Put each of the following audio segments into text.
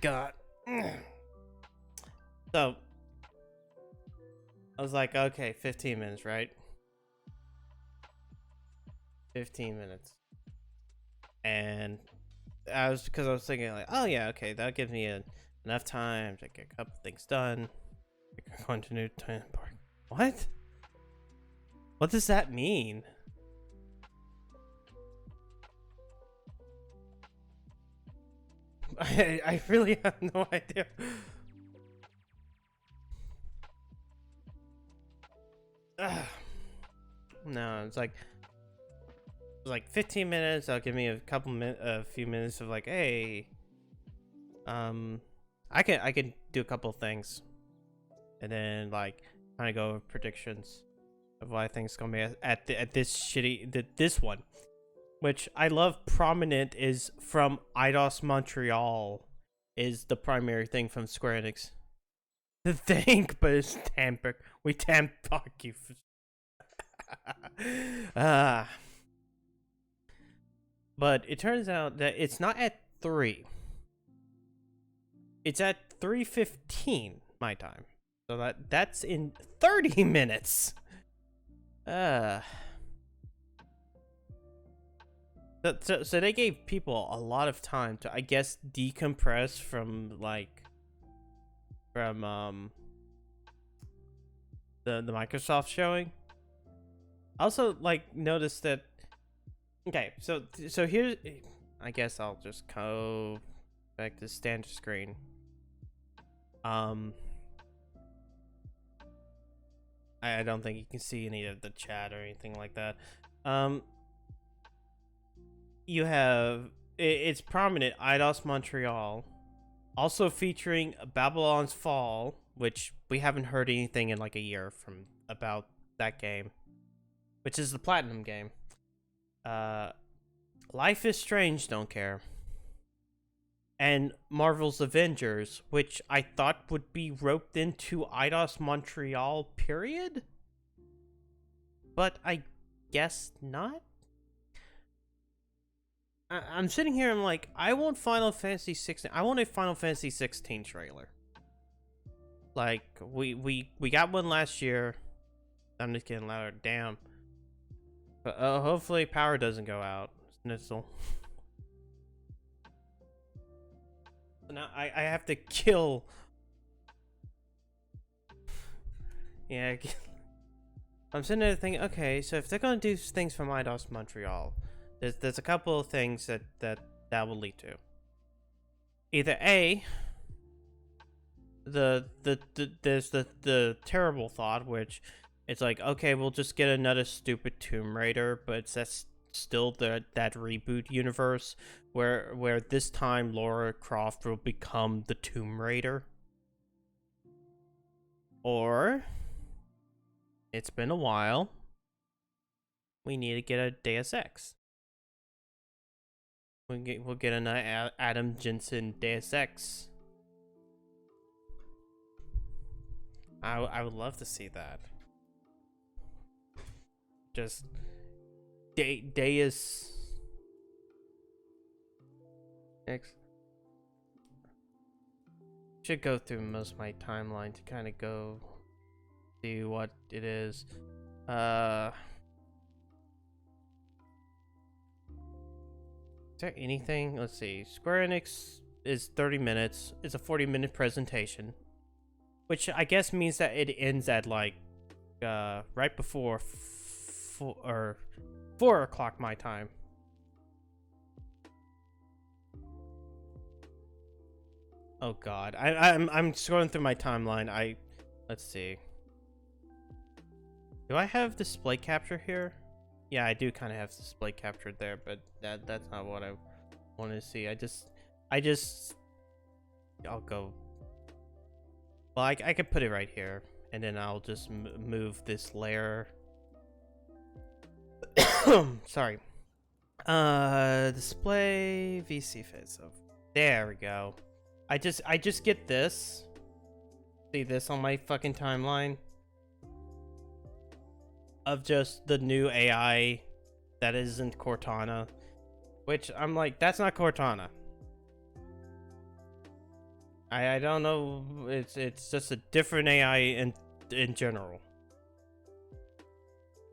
God. So I was like, okay, 15 minutes, right? 15 minutes. And I was thinking like, oh yeah, okay, that gives me enough time to get a couple things done. Going to new time park. What? What does that mean? I really have no idea. No, it's like 15 minutes. That'll give me a few minutes of like, hey, I can do a couple things, and then like kind of go over predictions of what I think is gonna be at this one, which I love. Prominent is from Eidos Montreal, is the primary thing from Square Enix. The thing, but it's tamper. We fuck you. But it turns out that it's not at 3. It's at 3:15 my time. So that's in 30 minutes. So they gave people a lot of time to, I guess, decompress from the Microsoft showing. Also, like, notice that. Okay, so here's. I guess I'll just go back to standard screen. I don't think you can see any of the chat or anything like that. You have it's prominent Eidos Montreal, also featuring Babylon's Fall, which we haven't heard anything in like a year from about that game, which is the Platinum game. Life is Strange, don't care. And Marvel's Avengers, which I thought would be roped into Eidos Montreal, period. But I guess not. I'm sitting here, I'm like, I want Final Fantasy 16. I want a Final Fantasy 16 trailer. Like, we got one last year. I'm just getting louder. Damn. But hopefully power doesn't go out. Snitzel. Now I have to kill. Yeah. I'm sitting there thinking, okay, so if they're gonna do things from Eidos Montreal, there's a couple of things that will lead to. Either A, there's the terrible thought, which it's like, okay, we'll just get another stupid Tomb Raider, but that's still that reboot universe where this time Lara Croft will become the Tomb Raider. Or it's been a while, we need to get a Deus Ex. We'll get an Adam Jensen Deus Ex. I would love to see that. Just Deus Ex. Should go through most of my timeline to kind of go see what it is. Is there anything? Let's see. Square Enix is 30 minutes. It's a 40-minute presentation, which I guess means that it ends at like right before 4 o'clock my time. Oh God, I'm scrolling through my timeline. Let's see. Do I have display capture here? Yeah, I do kind of have display capture there, but that's not what I want to see. I'll go. Well, I could put it right here, and then I'll just move this layer. Sorry. Display VC fit. So there we go. I just get this. See this on my fucking timeline. of just the new AI that isn't Cortana, which I'm like, that's not Cortana. I don't know. It's just a different AI in general,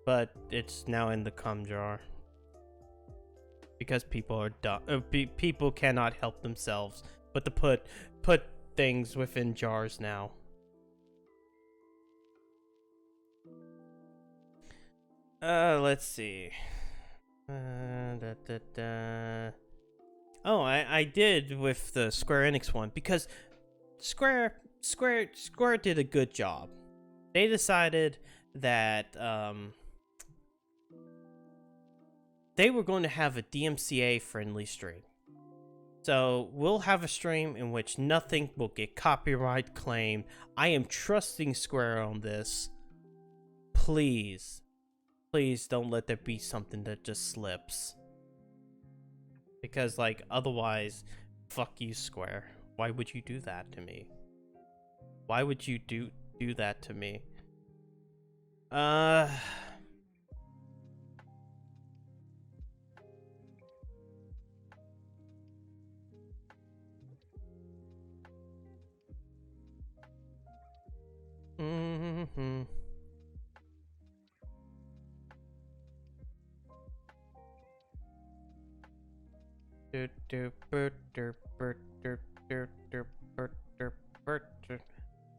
but it's now in the cum jar because people are dumb. People cannot help themselves but to put things within jars now. Let's see. Oh, I did with the Square Enix one because Square did a good job. They decided that they were going to have a DMCA friendly stream. So we'll have a stream in which nothing will get copyright claimed. I am trusting Square on this. Please don't let there be something that just slips. Because like otherwise, fuck you, Square. Why would you do that to me? Why would you do that to me? Mm-hmm.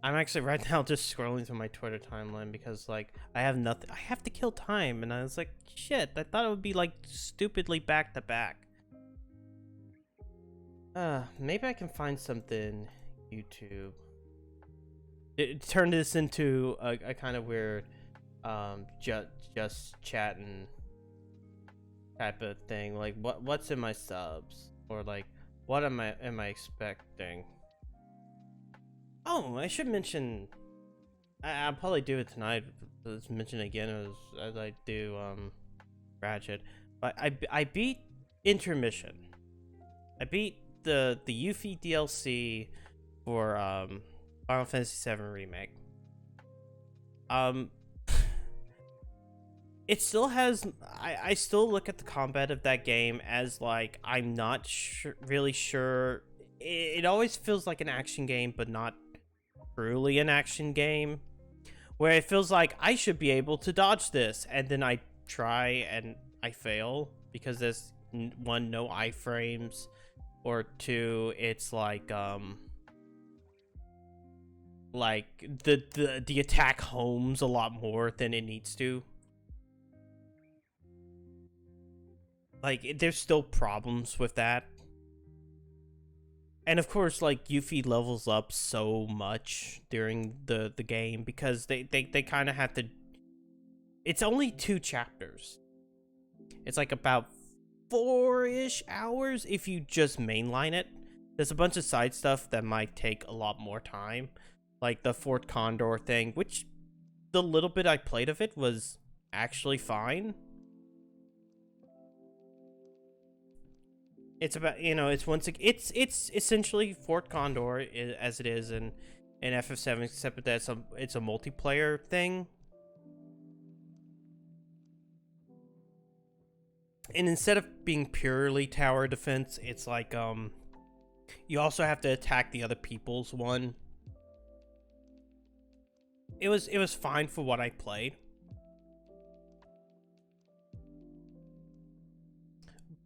I'm actually right now just scrolling through my Twitter timeline because like I have nothing. I have to kill time, and I was like, shit. I thought it would be like stupidly back to back. Maybe I can find something YouTube. Turn this into a kind of weird, just chatting type of thing. Like what's in my subs, or like what am I expecting? Oh, I should mention. I'll probably do it tonight. Let's mention it again as I do Ratchet. But I beat Intermission. I beat the Yuffie DLC for Final Fantasy VII Remake. It still has. I still look at the combat of that game as like I'm not really sure. It always feels like an action game, but not truly an action game. Where it feels like I should be able to dodge this, and then I try and I fail because there's one, no iframes, or two, it's like the attack homes a lot more than it needs to. Like there's still problems with that. And of course, like Yuffie levels up so much during the game because they kind of have to. It's only 2 chapters. It's like about 4-ish hours if you just mainline it. There's a bunch of side stuff that might take a lot more time, like the Fort Condor thing, which the little bit I played of it was actually fine. It's about, it's essentially Fort Condor as it is in FF7, except that it's a multiplayer thing. And instead of being purely tower defense, it's like you also have to attack the other people's one. It was fine for what I played.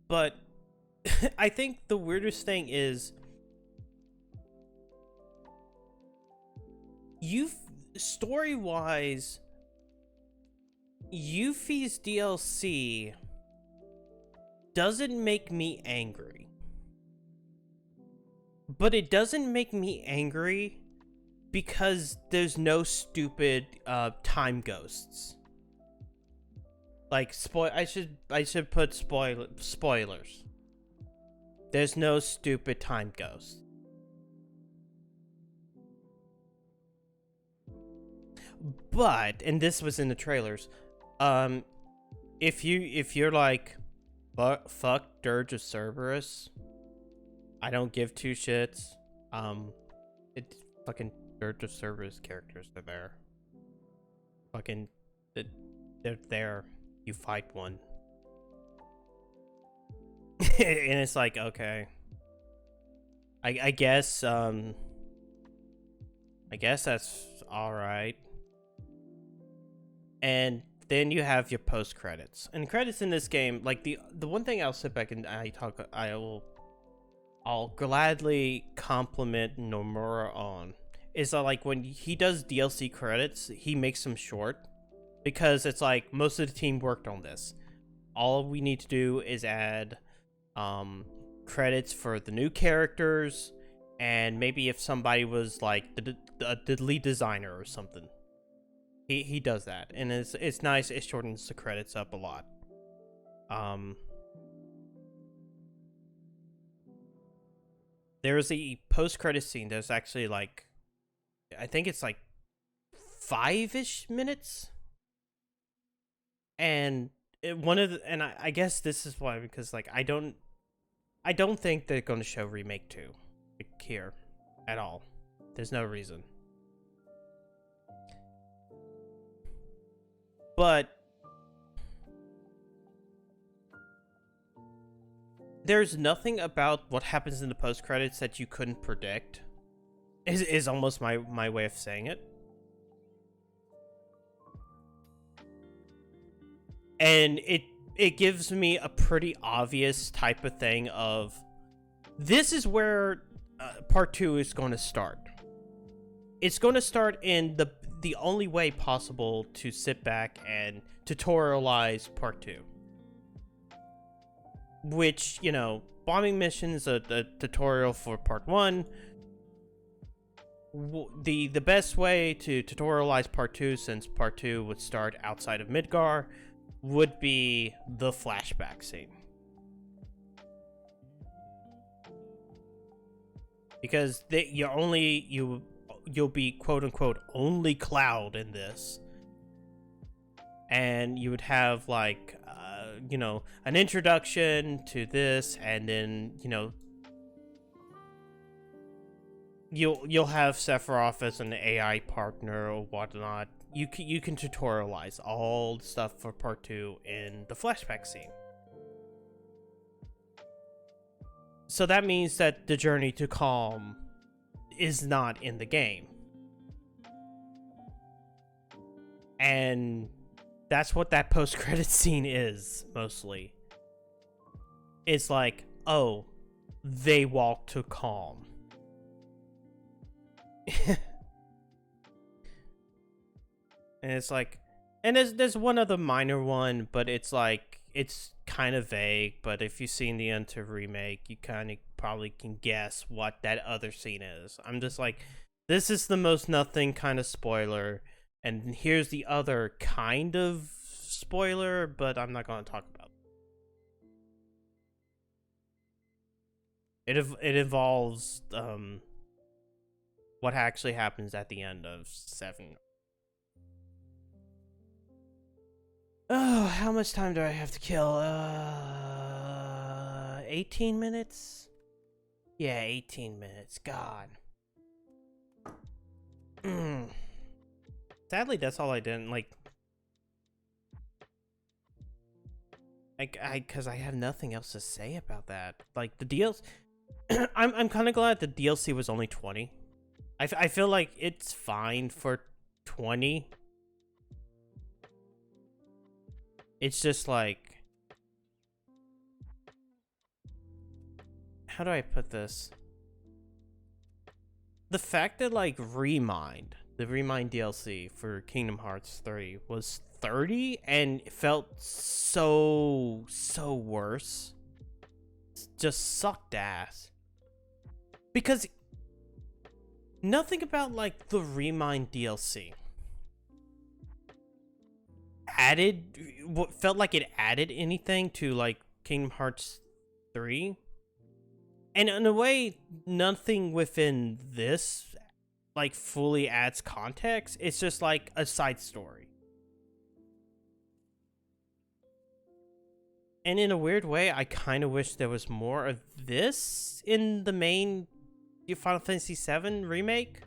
But I think the weirdest thing is story-wise, Yuffie's DLC doesn't make me angry. But it doesn't make me angry because there's no stupid time ghosts. Like I should put spoilers. There's no stupid time ghost. But, and this was in the trailers, if you're like fuck Dirge of Cerberus, I don't give 2 shits. It's fucking Dirge of Cerberus characters are there. Fucking they're there. You fight one. And it's like, okay. I guess that's alright. And then you have your post credits. And credits in this game, like the one thing I'll sit back and I'll gladly compliment Nomura on is that, like, when he does DLC credits, he makes them short because it's like most of the team worked on this. All we need to do is add credits for the new characters, and maybe if somebody was like the lead designer or something. He does that, and it's nice. It shortens the credits up a lot. There's a post-credit scene. There's actually like, I think it's like 5-ish minutes, and I guess this is why, because like I don't think they're going to show Remake 2 here at all. There's no reason. But there's nothing about what happens in the post credits that you couldn't predict. Is almost my way of saying it. And it gives me a pretty obvious type of thing of, this is where part 2 is going to start. It's going to start in the only way possible to sit back and tutorialize part 2. Which, you know, bombing missions, a tutorial for part 1. The best way to tutorialize part 2, since part 2 would start outside of Midgar, would be the flashback scene. Because you'll be quote unquote only Cloud in this, and you would have like you know, an introduction to this, and then, you know, you'll have Sephiroth as an AI partner or whatnot. You can tutorialize all the stuff for part 2 in the flashback scene. So that means that the journey to Calm is not in the game. And that's what that post-credit scene is, mostly. It's like, oh, they walk to Calm. And it's like, and there's one other minor one, but it's like, it's kind of vague, but if you've seen the Enter remake, you kind of probably can guess what that other scene is. I'm just like, this is the most nothing kind of spoiler, and here's the other kind of spoiler, but I'm not going to talk about it. It involves what actually happens at the end of 7. Oh, how much time do I have to kill? 18 minutes? Yeah, 18 minutes. God. Sadly, that's all I didn't like. Because I have nothing else to say about that. Like the DLC, I'm kind of glad the DLC was only 20. I feel like it's fine for 20. It's just like, how do I put this? The fact that like the Remind DLC for Kingdom Hearts 3 was 30 and it felt so worse. It just sucked ass. Because nothing about like the Remind DLC felt like it added anything to like Kingdom Hearts 3. And in a way, nothing within this like fully adds context. It's just like a side story. And in a weird way, I kind of wish there was more of this in the main Final Fantasy VII remake.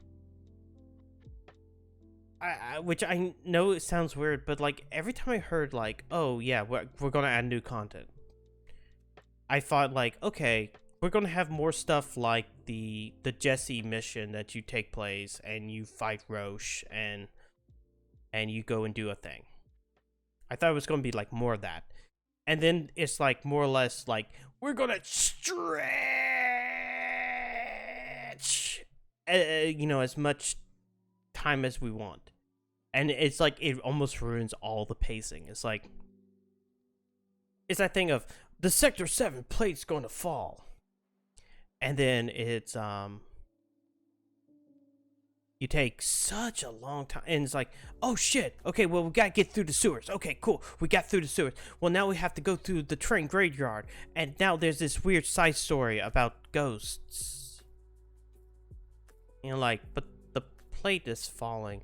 which I know it sounds weird, but like every time I heard like, oh yeah, we're gonna add new content, I thought like, okay, we're gonna have more stuff like the Jesse mission that you take place and you fight Roche and you go and do a thing. I thought it was gonna be like more of that, and then it's like more or less like we're gonna stretch, as much time as we want, and it's like it almost ruins all the pacing. It's like it's that thing of the Sector 7 plate's going to fall, and then it's you take such a long time, and it's like, oh shit, okay, well we gotta get through the sewers. Okay, cool, we got through the sewers. Well, now we have to go through the train graveyard, and now there's this weird side story about ghosts. Like, but the plate is falling.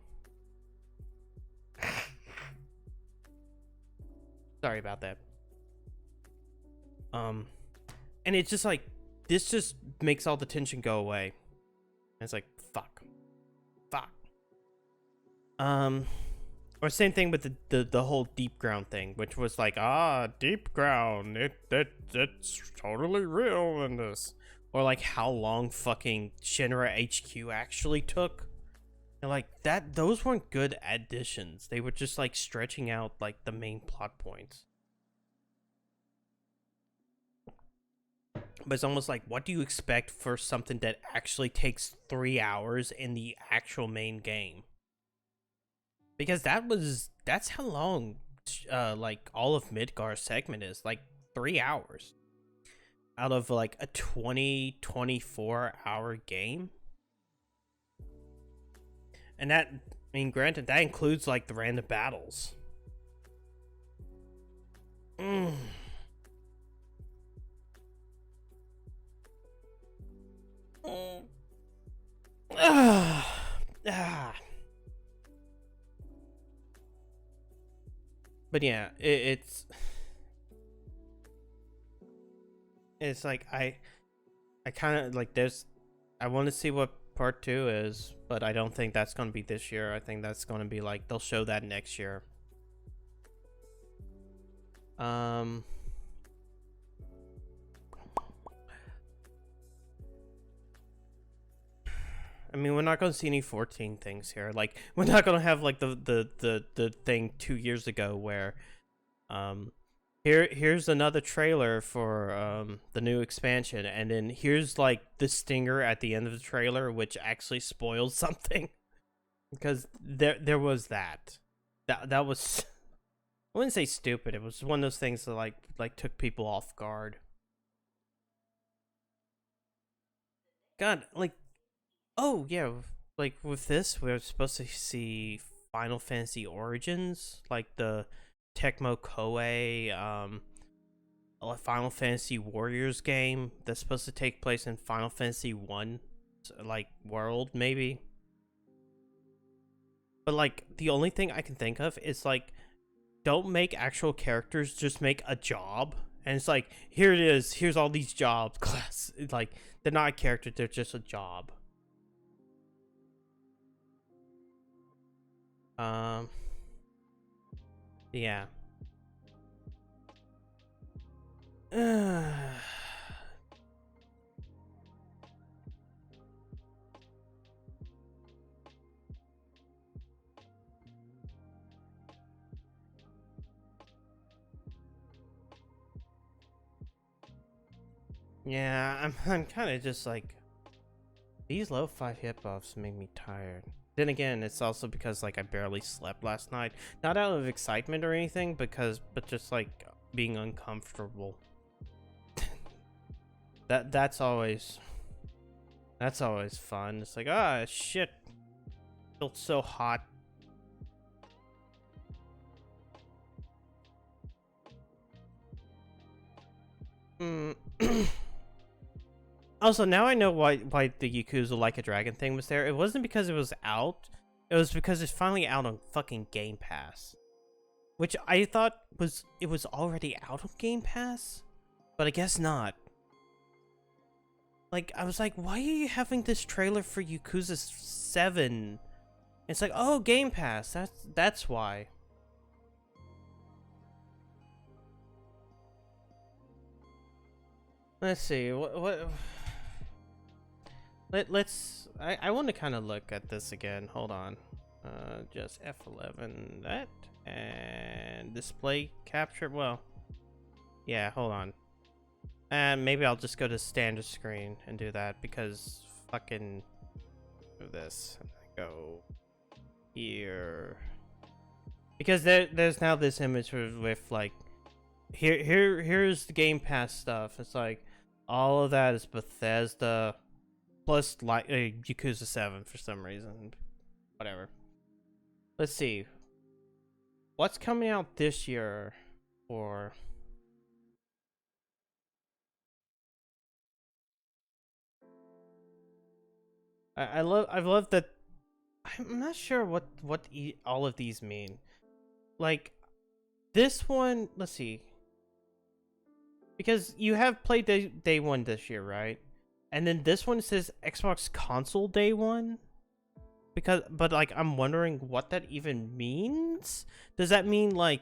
Sorry about that. And it's just like, this just makes all the tension go away. And it's like, fuck. Or same thing with the whole deep ground thing, which was like, deep ground, it's totally real in this. Or like how long fucking Shinra HQ actually took. And like those weren't good additions. They were just like stretching out like the main plot points. But it's almost like, what do you expect for something that actually takes 3 hours in the actual main game? Because that's how long like all of Midgar's segment is, like 3 hours out of like a 24 hour game. And that, I mean, granted, that includes like the random battles. But yeah, it's like I kind of like I want to see what part 2 is, but I don't think that's going to be this year. I think that's going to be like they'll show that next year. I mean, we're not going to see any 14 things here. Like, we're not going to have like the thing 2 years ago where here's another trailer for the new expansion, and then here's like the stinger at the end of the trailer which actually spoils something. Because there was that was, I wouldn't say stupid, it was one of those things that like took people off guard. God, like, oh yeah, like with this we're supposed to see Final Fantasy Origins, like the Tecmo Koei Final Fantasy Warriors game that's supposed to take place in Final Fantasy 1 like world maybe. But like the only thing I can think of is like, don't make actual characters, just make a job. And it's like, here it is, here's all these jobs, class. Like, they're not a character, they're just a job. Yeah. Yeah, I'm kind of just like, these low 5 hit buffs make me tired. Then again, it's also because like I barely slept last night, not out of excitement or anything, but just like being uncomfortable. that's always fun. It's like, shit, felt so hot. Also, now I know why the Yakuza Like a Dragon thing was there. It wasn't because it was out. It was because it's finally out on fucking Game Pass. Which I thought it was already out on Game Pass? But I guess not. Like, I was like, why are you having this trailer for Yakuza 7 It's like, oh, Game Pass. That's why. Let's see. What I want to kind of look at this again. Hold on. Just F11 that and display capture. Well, yeah, hold on. And maybe I'll just go to standard screen and do that because fucking do this. Go here because there's now this image with like here's the Game Pass stuff. It's like all of that is Bethesda plus like Yakuza 7 for some reason. Whatever. Let's see. What's coming out this year for I love that. I'm not sure what all of these mean. Like this one, let's see. Because you have played day one this year, right? And then this one says Xbox console day one. But like I'm wondering what that even means. Does that mean like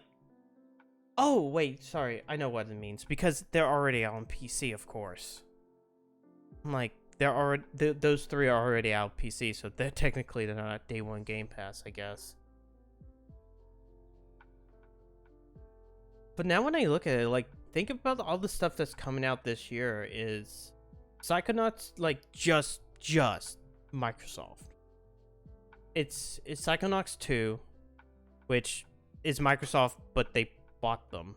oh wait, sorry, I know what it means. Because they're already on PC, of course. I'm like they're already those three are already out PC, so they're not day one Game Pass, I guess. But now when I look at it, like think about all the stuff that's coming out this year is Psychonauts like just Microsoft. It's Psychonauts 2, which is Microsoft, but they bought them.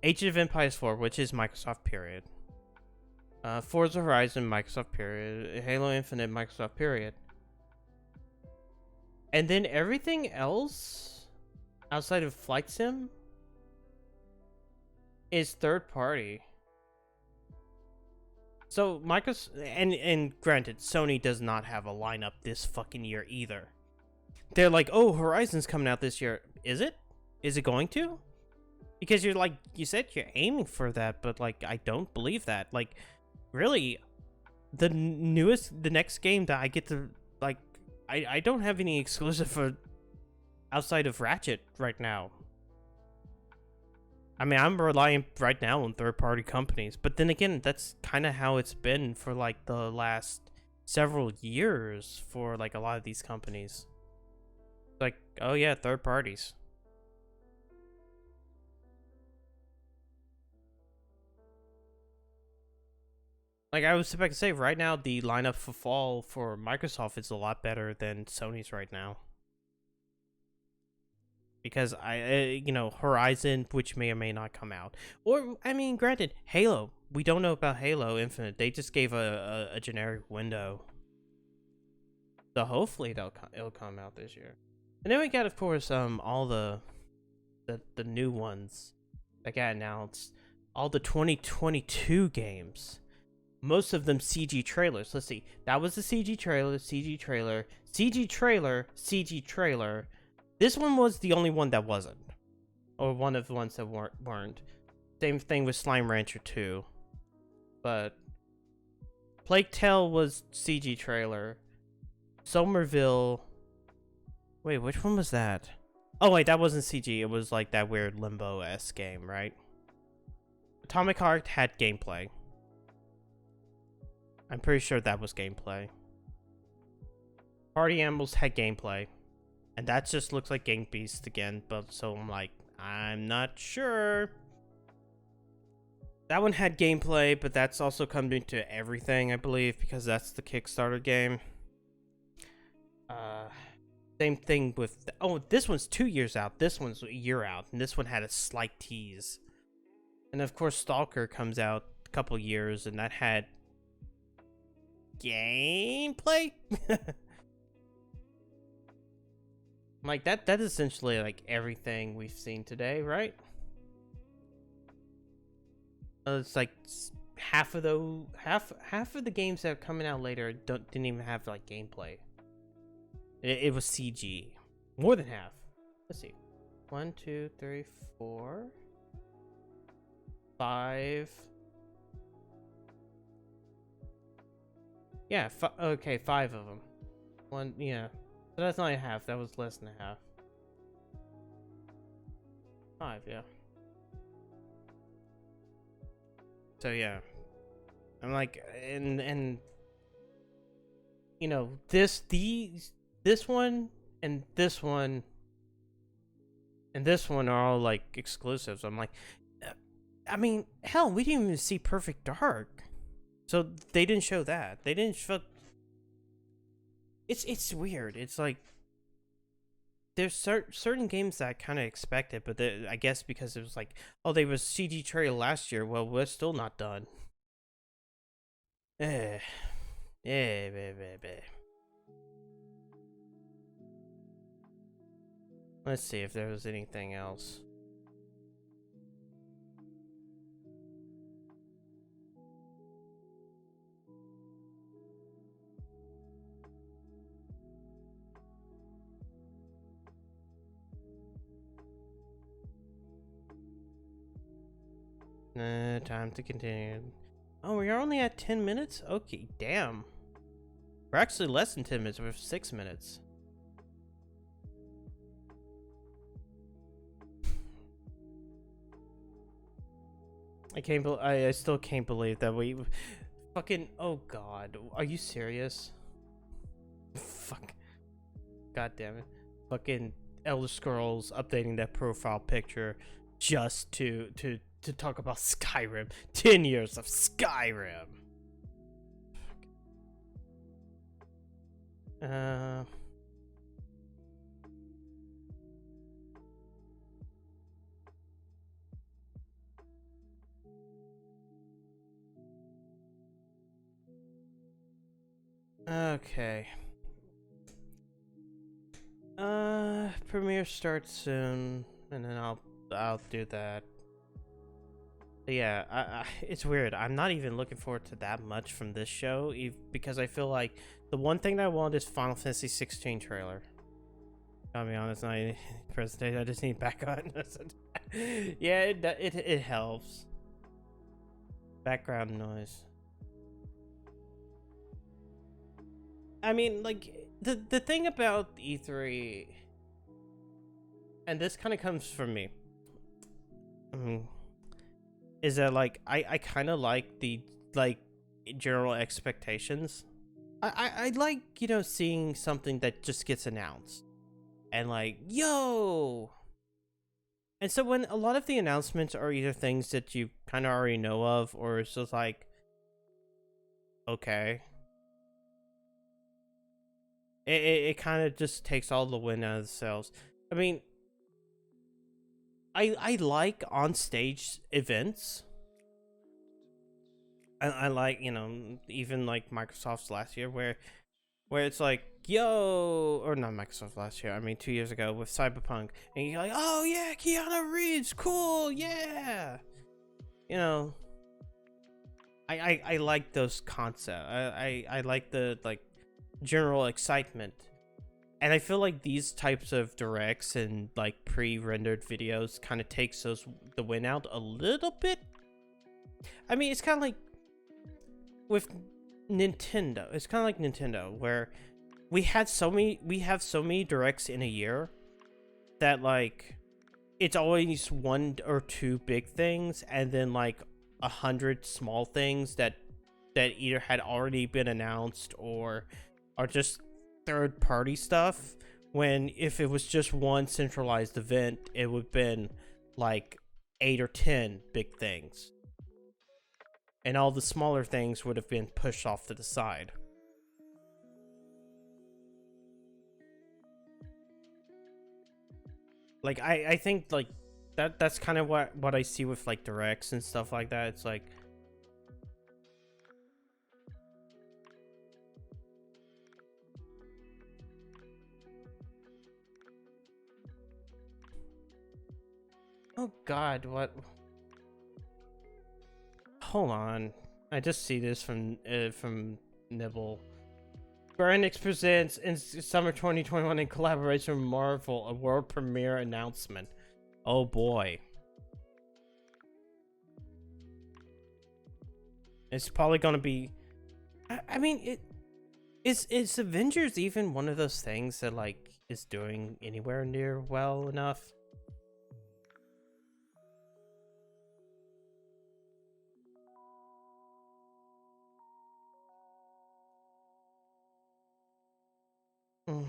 Age of Empires 4, which is Microsoft period. Forza Horizon, Microsoft period. Halo Infinite, Microsoft period. And then everything else outside of Flight Sim is third party. So Microsoft and granted, Sony does not have a lineup this fucking year either. They're like, oh, Horizon's coming out this year. Is it? Is it going to? Because you're like, you said you're aiming for that, but like, I don't believe that. Like, really, the next game that I get to, like, I don't have any exclusive for outside of Ratchet right now. I mean, I'm relying right now on third-party companies, but then again, that's kind of how it's been for like the last several years for like a lot of these companies. Like, oh yeah, third parties. Like I was about to say, right now the lineup for fall for Microsoft is a lot better than Sony's right now. Because you know, Horizon, which may or may not come out, or I mean, granted, Halo. We don't know about Halo Infinite. They just gave a generic window, so hopefully it'll come out this year. And then we got, of course, all the new ones that got announced, all the 2022 games. Most of them CG trailers. Let's see. That was the CG trailer, CG trailer, CG trailer, CG trailer. This one was the only one that wasn't. Or one of the ones that weren't. Same thing with Slime Rancher 2. But Plague Tale was CG trailer. Somerville. Wait, which one was that? Oh wait, that wasn't CG. It was like that weird Limbo-esque game, right? Atomic Heart had gameplay. I'm pretty sure that was gameplay. Party Animals had gameplay. And that just looks like Gang Beast again, but so I'm like, I'm not sure. That one had gameplay, but that's also coming to everything, I believe, because that's the Kickstarter game. Same thing with... oh, this one's 2 years out. This one's a year out. And this one had a slight tease. And of course, Stalker comes out a couple years, and that had... gameplay? Like, that's essentially, like, everything we've seen today, right? It's like half of the games that are coming out later didn't even have, like, gameplay. It was CG. More than half. Let's see. 1, 2, 3, 4, 5. Yeah, okay, 5 of them. One, yeah. So that's not a half. That was less than a half. 5, yeah. So yeah, I'm like, and you know, this one and this one and this one are all like exclusives. I'm like, I mean, hell, we didn't even see Perfect Dark, so they didn't show that. They didn't show. It's weird. It's like there's certain games that I kind of expected, but I guess because it was like, oh, they was CG trailer last year. Well, we're still not done. Eh, Let's see if there was anything else. Time to continue. Oh, we are only at 10 minutes? Okay, damn. We're actually less than 10 minutes. We're 6 minutes. I still can't believe that we fucking, oh god. Are you serious? Fuck. God damn it. Fucking Elder Scrolls updating that profile picture just to talk about Skyrim. 10 years of Skyrim. Okay. Premiere starts soon, and then I'll do that. But yeah, it's weird. I'm not even looking forward to that much from this show, because I feel like the one thing that I want is Final Fantasy 16 trailer. I'll be honest, not any presentation. I just need background. Yeah, it helps. Background noise. I mean, like the thing about E3, and this kind of comes from me, is that like I kind of like the like general expectations. I like, you know, seeing something that just gets announced and like, yo. And so when a lot of the announcements are either things that you kind of already know of, or it's just like, okay, it kind of just takes all the wind out of the sails. I mean, I like on stage events. I like, you know, even like Microsoft's last year where it's like, yo, or not Microsoft last year, I mean 2 years ago with Cyberpunk, and you're like, oh yeah, Keanu Reeves, cool, yeah. You know, I like those concepts. I like the like general excitement. And I feel like these types of directs and like pre-rendered videos kind of takes the win out a little bit. I mean, it's kind of like with Nintendo. It's kind of like Nintendo, where we have so many directs in a year that like it's always one or two big things, and then like 100 small things that either had already been announced or are just third party stuff. When if it was just one centralized event, it would have been like 8 or 10 big things, and all the smaller things would have been pushed off to the side. Like I think like that's kind of what I see with like directs and stuff like that. It's like, oh god, what? Hold on, I just see this from Nibble. Square Enix presents in summer 2021 in collaboration with Marvel a world premiere announcement. Oh boy. It's probably gonna be, I mean, Is Avengers even one of those things that like is doing anywhere near well enough? Mm.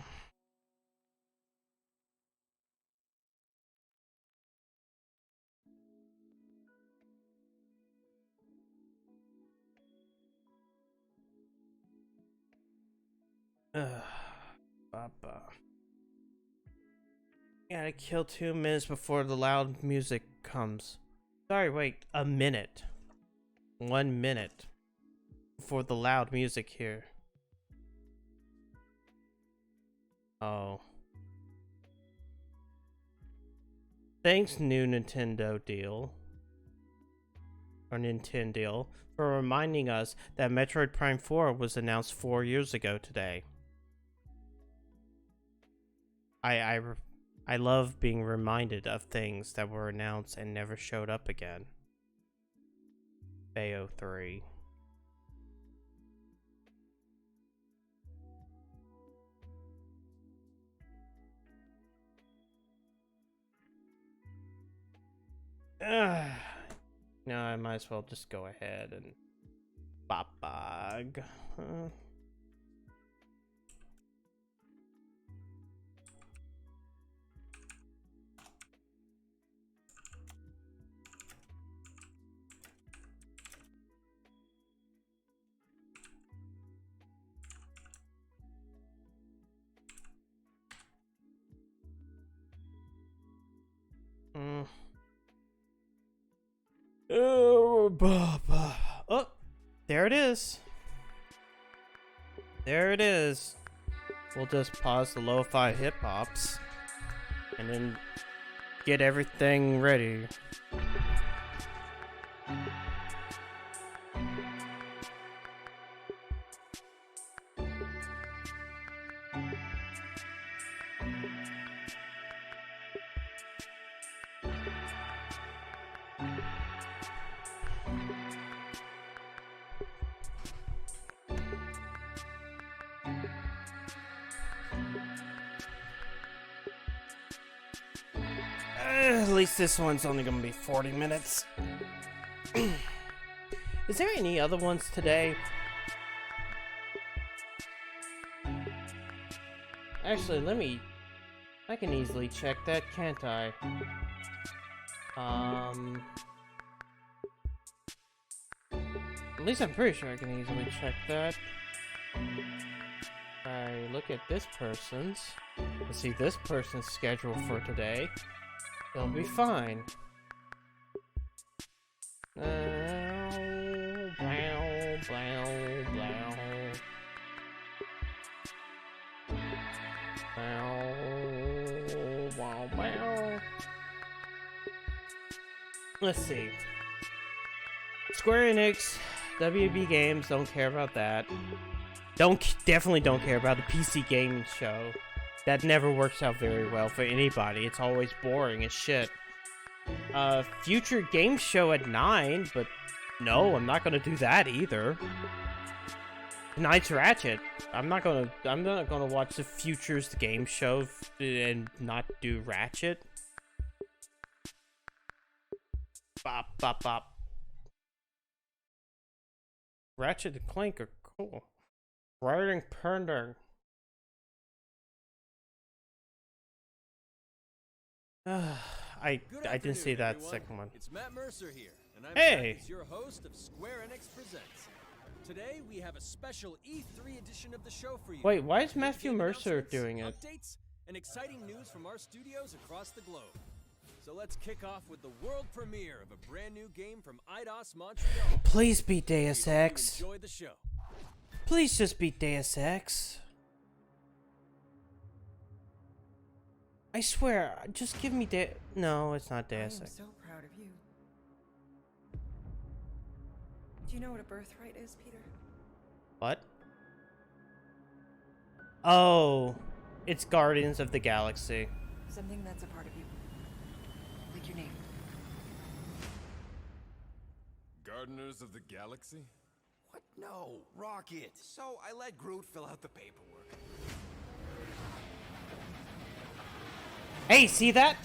Papa. Gotta kill 2 minutes before the loud music comes. Sorry, wait, a minute. 1 minute before the loud music here. Oh. Thanks, new Nintendo deal. Or Nintendo, for reminding us that Metroid Prime 4 was announced 4 years ago today. I love being reminded of things that were announced and never showed up again. Bayo 3. No, I might as well just go ahead and Babag. Oh, there it is. There it is. We'll just pause the lo-fi hip-hops and then get everything ready. At least this one's only gonna be 40 minutes. Is there any other ones today? Actually, I can easily check that, can't I? At least I'm pretty sure I can easily check that. I look at this person's, let's see this person's schedule for today. They'll be fine. Let's see. Square Enix, WB Games, don't care about that. Definitely don't care about the PC gaming show. That never works out very well for anybody. It's always boring as shit. Future game show at 9, but no, I'm not gonna do that either. Tonight's Ratchet. I'm not gonna watch the Futures game show and not do Ratchet. Bop bop bop. Ratchet and Clank are cool. Riding Perndang. I didn't see that everyone. Second one. It's Matt Mercer here, and I'm hey, your host of Square Enix Presents. Today we have a special E3 edition of the show for you. Wait, why is Matthew Mercer doing it? Updates and exciting news from our studios across the globe. So let's kick off with the world premiere of a brand new game from Eidos Montreal. Please be Deus Ex. Enjoy the show. Please just be Deus Ex. I swear, just give me No, it's not Deus Ex. I'm so proud of you. Do you know what a birthright is, Peter? What? Oh, it's Guardians of the Galaxy. Something that's a part of you. Like your name. Gardeners of the Galaxy? What No, Rocket. So I let Groot fill out the paperwork. Hey, see that?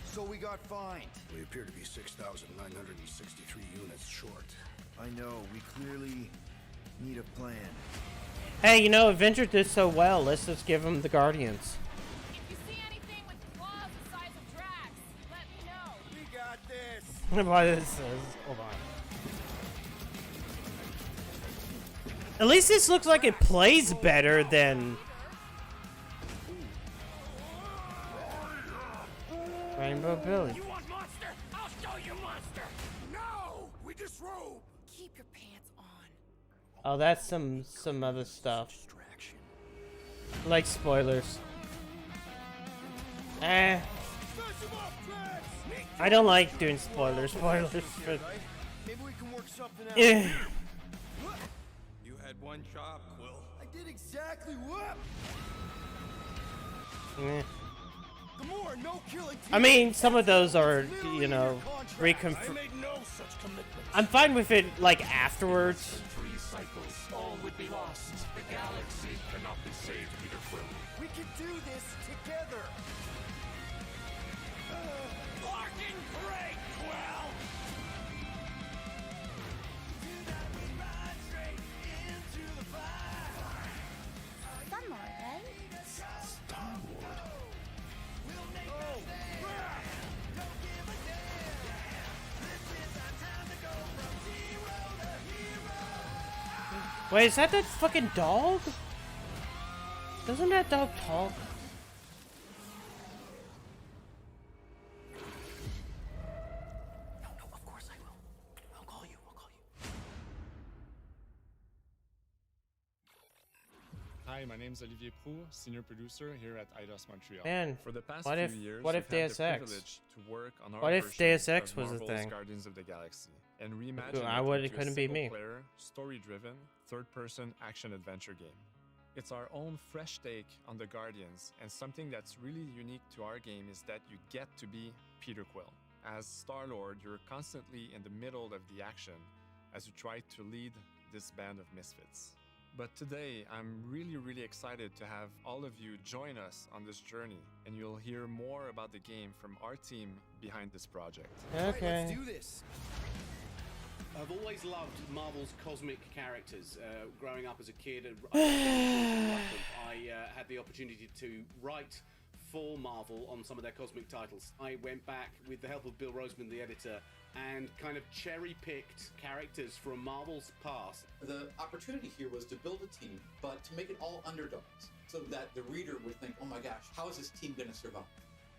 So we got fined. We appear to be 6,963 units short. I know, we clearly need a plan. Hey, you know, Avenger did so well. Let's just give him the Guardians. If you see anything with claws the size of Drax, let me know. We got this. Why this is? Hold on. At least this looks like it plays better than Rainbow Billy. You want monster? I'll show you monster. No, we disrobe. Keep your pants on. Oh, that's some other stuff. Distraction. Like spoilers. Eh. I don't like doing spoilers. Spoilers. For... Maybe we can work something out. Eh. You had one job, Quill. I did exactly what? Eh. Gamora, no killing. I mean, some of those are, you know, reconfirmed. made no such commitment. I'm fine with it, like, afterwards. 3 cycles, all would be lost. The galaxy cannot be saved, Peter Quill. We can do this together. Fucking great, Quill. Some more, then. Star-Lord. Wait, is that fucking dog? Doesn't that dog talk? No, of course I will. I'll call you. Hi, my name is Olivier Proux, senior producer here at Eidos Montreal. Man, For the past what few if- years, what if we've had Deus the Ex? privilege to work on our What if version Deus Ex of was a Marvel's thing? Guardians of the Galaxy and reimagine I it would- it into a couldn't be me. single-player, story-driven, third-person action-adventure game. It's our own fresh take on the Guardians, and something that's really unique to our game is that you get to be Peter Quill. As Star-Lord, you're constantly in the middle of the action as you try to lead this band of misfits. But today, I'm really excited to have all of you join us on this journey, and you'll hear more about the game from our team behind this project. Okay. Let's do this. I've always loved Marvel's cosmic characters. Growing up as a kid, I had the opportunity to write for Marvel on some of their cosmic titles. I went back with the help of Bill Roseman, the editor, and kind of cherry-picked characters from Marvel's past. The opportunity here was to build a team, but to make it all underdogs, so that the reader would think, oh my gosh, how is this team going to survive?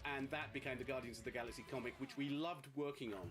And that became the Guardians of the Galaxy comic, which we loved working on.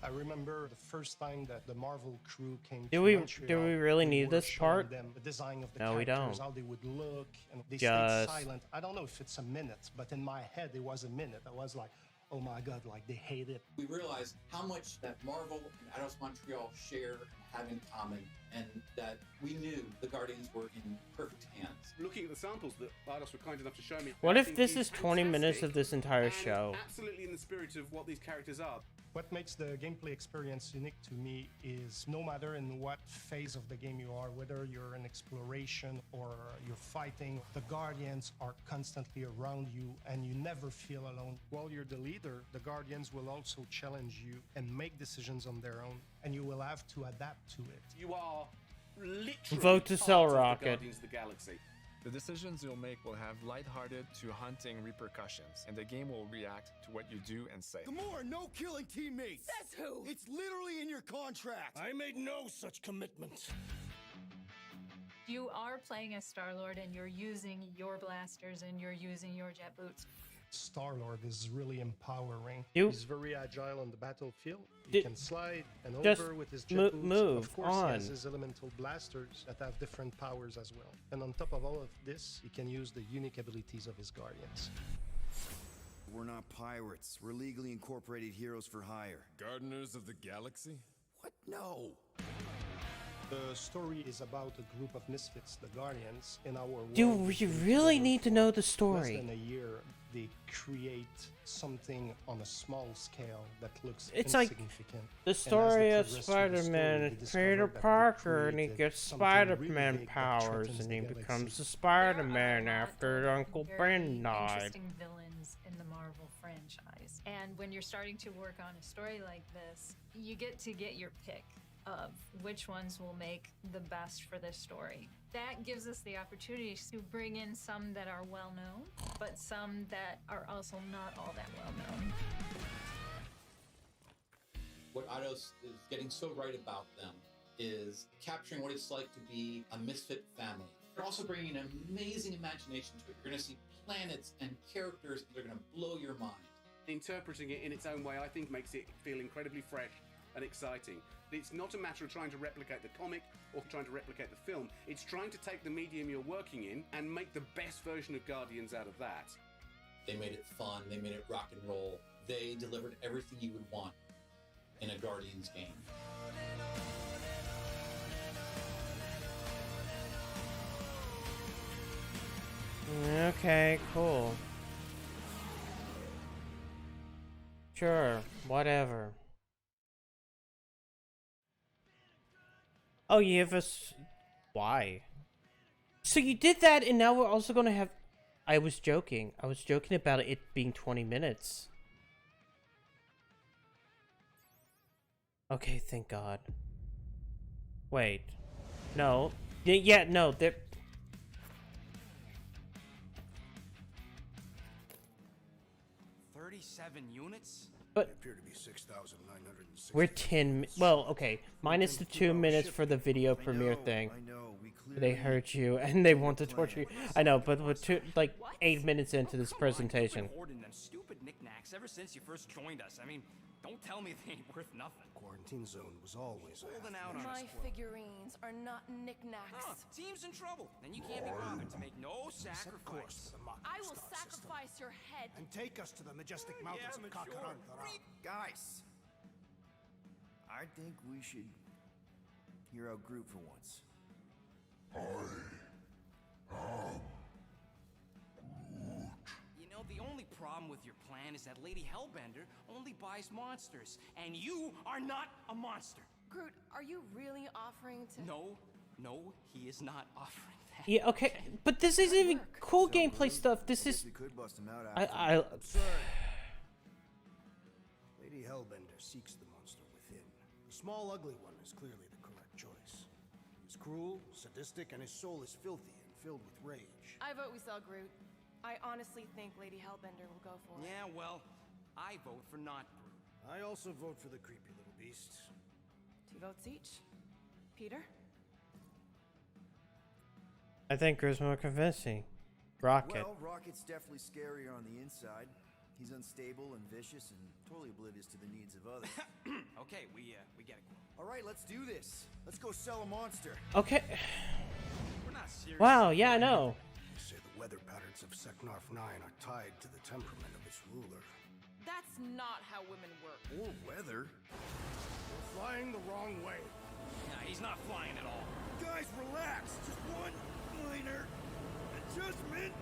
I remember the first time that the Marvel crew came Do to we Montreal, really we need were this showing part? them the design of the No, we characters, don't. how they would look, and they Just- stayed silent. I don't know if it's a minute, but in my head it was a minute. I was like, oh my god, like they hate it. We realized how much that Marvel and Eidos Montreal share and have in common, and that we knew the Guardians were in perfect hands. Looking at the samples that Eidos were kind enough to show me. What I if think this is 20 minutes fantastic of this entire and show? Absolutely in the spirit of what these characters are. What makes the gameplay experience unique to me is no matter in what phase of the game you are, whether you're in exploration or you're fighting, the Guardians are constantly around you and you never feel alone. While you're the leader, the Guardians will also challenge you and make decisions on their own, and you will have to adapt to it. You are literally Vote to sell part of the Rocket. Guardians of the Galaxy. The decisions you'll make will have lighthearted to hunting repercussions, and the game will react to what you do and say. Gamora, no killing teammates. Says who? It's literally in your contract. I made no such commitment. You are playing as Star-Lord and you're using your blasters and you're using your jet boots. Star-Lord is really empowering. You- He's very agile on the battlefield. He Did- can slide and just over with his mo- jet boots. move Of course, on. he has his elemental blasters that have different powers as well. And on top of all of this, he can use the unique abilities of his guardians. We're not pirates. We're legally incorporated heroes for hire. Gardeners of the Galaxy? What? No. The story is about a group of misfits, the Guardians, in our world. Do we really need to know the Less story? than a year, they create something on a small scale that looks It's like insignificant. the story of Spider-Man, Peter Parker, and he gets Spider-Man powers, and he becomes a Spider-Man after Uncle Ben died. Interesting villains in the Marvel franchise, and when you're starting to work on a story like this, you get to get your pick of which ones will make the best for this story. That gives us the opportunity to bring in some that are well known, but some that are also not all that well known. What Eidos is getting so right about them is capturing what it's like to be a misfit family. They're also bringing an amazing imagination to it. You're going to see planets and characters that are going to blow your mind. Interpreting it in its own way, I think, makes it feel incredibly fresh and exciting. It's not a matter of trying to replicate the comic or trying to replicate the film. It's trying to take the medium you're working in and make the best version of Guardians out of that. They made it fun. They made it rock and roll. They delivered everything you would want in a Guardians game. Okay, cool. Sure, whatever. Oh, you have us. Why? So you did that, and now we're also gonna have. I was joking. I was joking about it being 20 minutes. Okay, thank God. Wait. No. Yeah, no, there. 37 units? But appear to be 6,960. we're 10. Well, okay. Minus the 2 minutes for the video premiere thing. I know. They hurt you and they want to torture you. I know, but we're 8 minutes into this presentation. You've been hoarding them stupid knickknacks ever since you first joined us. I mean, don't tell me they ain't worth nothing. Quarantine zone was always Holding out on My us. figurines are not knickknacks. Huh, team's in trouble. Then you can't be bothered to make no sacrifice. I will sacrifice your head. And take us to the majestic mountains of Kakarantara. Guys, I think we should hear out Groot for once. You know, the only problem with your plan is that Lady Hellbender only buys monsters, and you are not a monster. Groot, are you really offering to... No, he is not offering that. Yeah, okay, but this isn't even cool gameplay stuff. This is. We could bust him out Absurd. Lady Hellbender seeks the monster within. The small, ugly one is clearly the correct choice. He's cruel, sadistic, and his soul is filthy and filled with rage. I vote we sell Groot. I honestly think Lady Hellbender will go for it. Yeah, well, I vote for not Groot. I also vote for the creepy little beast. 2 votes each. Peter? I think Groot's more convincing. Rocket. Well, Rocket's definitely scarier on the inside. He's unstable and vicious and totally oblivious to the needs of others. Okay, we get it. All right, let's do this. Let's go sell a monster. Okay. We're not serious. Wow, yeah, I know. They say the weather patterns of Seknarf 9 are tied to the temperament of its ruler. That's not how women work. Or weather. We're flying the wrong way. Nah, he's not flying at all. Guys, relax. Just one minor adjustment.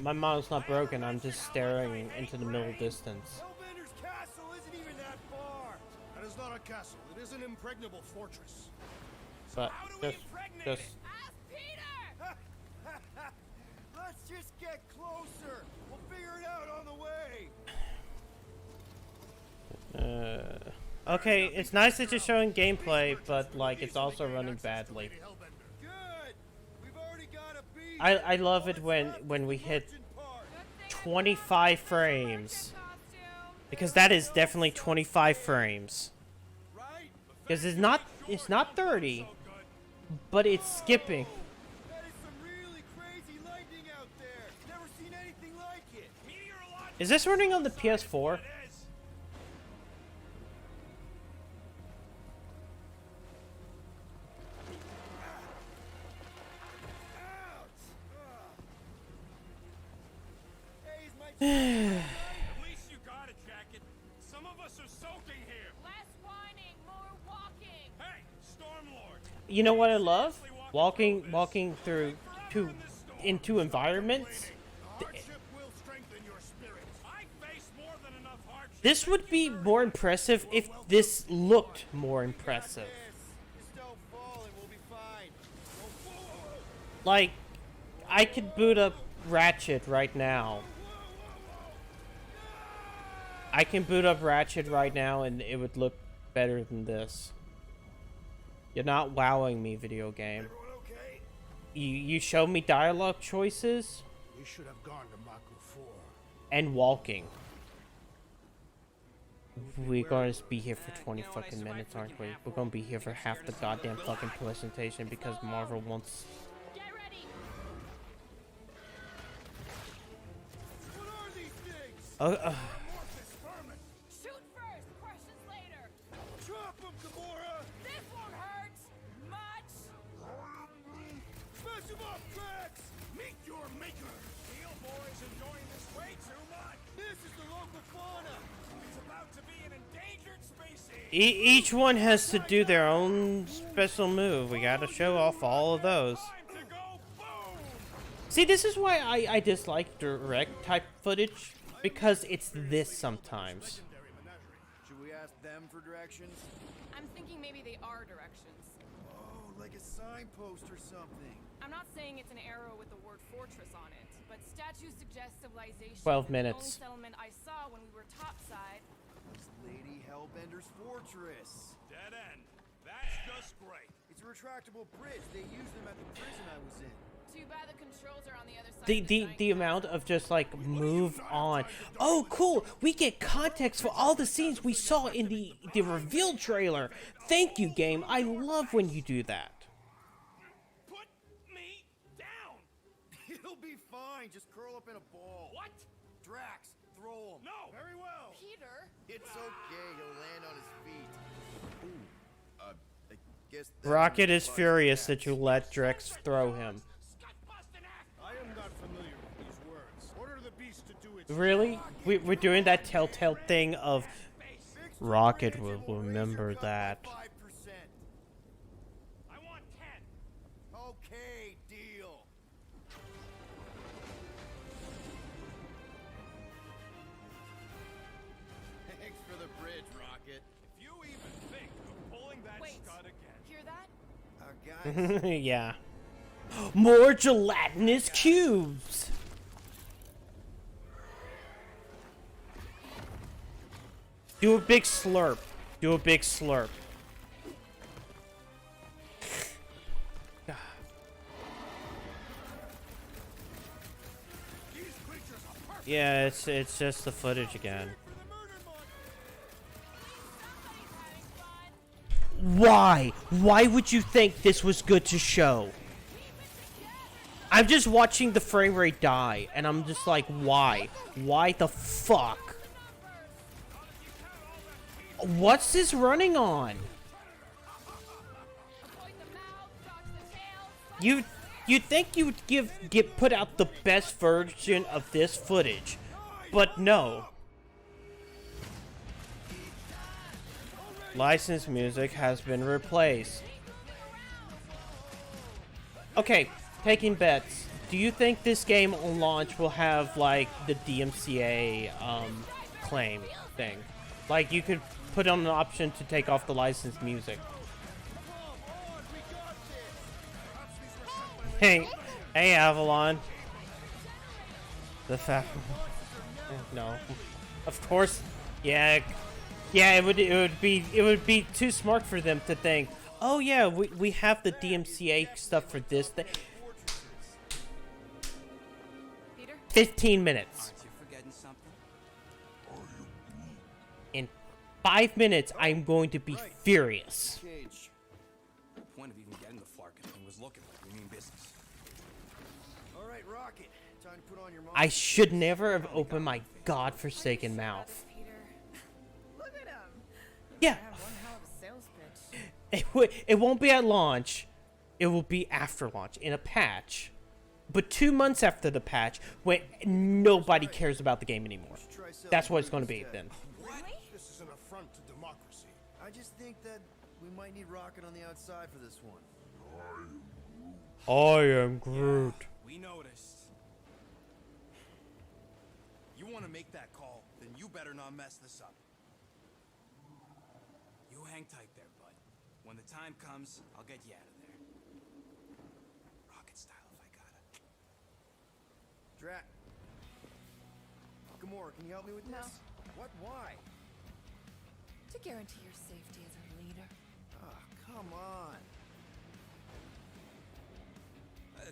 My mom's not broken. I'm just staring into the middle distance. Hellbender's castle isn't even that far. That is not a castle. It is an impregnable fortress. But just. Ask Peter! Let's just get closer. We'll figure it out on the way. Okay, it's nice that you're showing gameplay, but like it's also running badly. Good. We've already got a beat. I love it when we hit 25 frames, because that is definitely 25 frames. Because it's not 30, but it's skipping. That is some really crazy lightning out there. Never seen anything like it. Is this running on the PS4? At least you got a jacket. Some of us are soaking here. Less whining, more walking. Hey, Storm you know what I love? Walking through into environments. This would be more impressive if this looked more impressive. Like, I could boot up Ratchet right now. I can boot up Ratchet right now and it would look better than this. You're not wowing me, video game. You show me dialogue choices. We should have gone to Maku 4. And walking. We're gonna be here for 20 fucking minutes, aren't we? We're gonna be here for half the goddamn fucking presentation because Marvel wants... Get ready. What are these things? Shoot first, questions later. Drop them, Gamora! This won't hurt much. Smash them off, Drax! Meet your maker! Steel Boy's enjoying this way too much. This is the local fauna! It's about to be an endangered species. Each one has to do their own special move. We gotta show off all of those. See, this is why I dislike direct type footage, because it's this sometimes. Should we ask them for directions? I'm thinking maybe they are directions. Oh, like a signpost or something. I'm not saying it's an arrow with the word fortress on it, but statues suggest civilization. 12 and minutes. The only settlement I saw when we were topside. It's Lady Hellbender's fortress. Dead end. That's just great. It's a retractable bridge. They used them at the prison I was in. Too bad the controls are on the other side. The amount of just like move on. Oh, cool! We get context for all the scenes we saw in the reveal trailer. Thank you, game. I love when you do that. Put me down. It'll be fine. Just curl up in a ball. What? Drax, throw him. No. Very well. Peter. It's okay. He'll land on his feet. Ooh. I guess. Rocket is furious that you let Drex throw him. I am not familiar with these words. Order the beast to do its Really? We're doing that telltale thing of Rocket will remember that. 5%. I want 10. Okay, deal. Thanks for the bridge, Rocket. If you even think of pulling that Wait. scud again. Hear that? Guys, Yeah. More gelatinous cubes! Do a big slurp. Do a big slurp. Yeah, it's just the footage again. Why? Why would you think this was good to show? I'm just watching the frame rate die, and I'm just like, why? Why the fuck? What's this running on? You think you would put out the best version of this footage, but no. Licensed music has been replaced. Okay, taking bets. Do you think this game on launch will have like the DMCA claim thing? Like you could put on an option to take off the licensed music. Hey, Avalon. The fact. No, of course. Yeah, it would be too smart for them to think, oh yeah, we have the DMCA stuff for this thing. 15 minutes. In 5 minutes, I'm going to be furious. The point of even getting the Flarkin thing was looking like we mean business. all right, Rocket. Time to put on your. I should never have opened my godforsaken mouth. Peter. Look at him. Yeah. Man, one hell of a sales pitch. It won't be at launch. It will be after launch in a patch. But 2 months after the patch, when nobody cares about the game anymore. That's what it's going to be then. This is an affront to democracy. I just think that we might need rocket on the outside for this one. I am Groot. Yeah, we noticed. You want to make that call, then you better not mess this up. You hang tight there, bud. When the time comes, I'll get you out of there. Rocket style if I gotta. Drat. Gamora, can you help me with No. this? What? Why? To guarantee your safety as a leader. Ah, come on.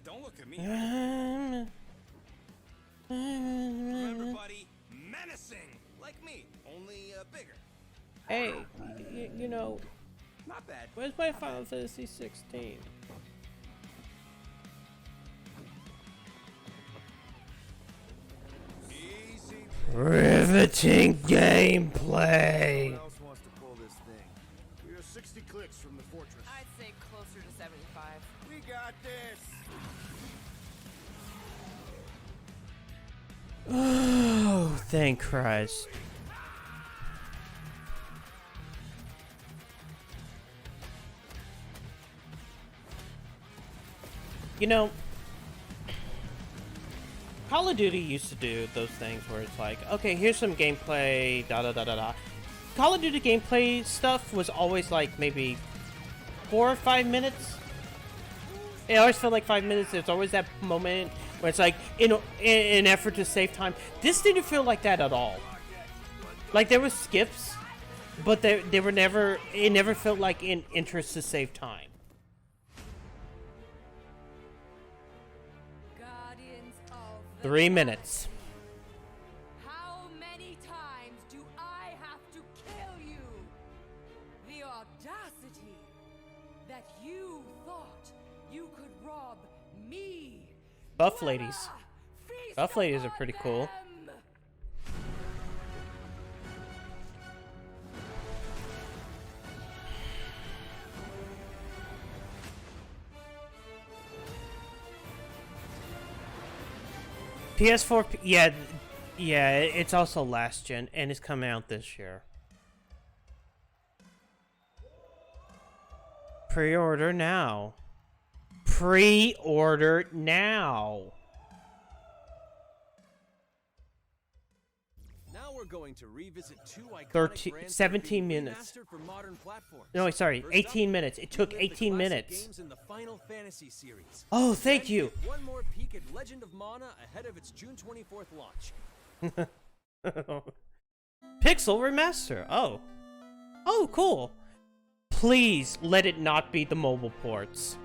Don't look at me. Remember, buddy, menacing, like me, only bigger. Hey, you know, Not bad. where's my Final Fantasy 16? Easy. Riveting gameplay. Who else wants to pull this thing? We are 60 clicks from the fortress. I'd say closer to 75. We got this. Oh, thank Christ. You know, Call of Duty used to do those things where it's like, okay, here's some gameplay, da da da da da. Call of Duty gameplay stuff was always like maybe 4 or 5 minutes. It always felt like 5 minutes. There's always that moment where it's like, in an effort to save time. This didn't feel like that at all. Like, there were skips, but they were never, it never felt like in interest to save time. Guardians of the 3 minutes. How many times do I have to kill you? The audacity that you thought you could rob me. Buff ladies. Buff ladies are pretty cool. PS4, yeah, it's also last gen, and it's coming out this year. Pre-order now. Pre-order now. Now we're going to revisit two iconic 13, brands 17 that have been minutes. remastered for modern platforms. No, sorry, First 18 up, minutes. It took relive the 18 classic minutes. games in the Final Fantasy series. Oh, thank Then you. get one more peek at Legend of Mana ahead of its June 24th launch. Pixel remaster. Oh. Oh, cool. Please let it not be the mobile ports.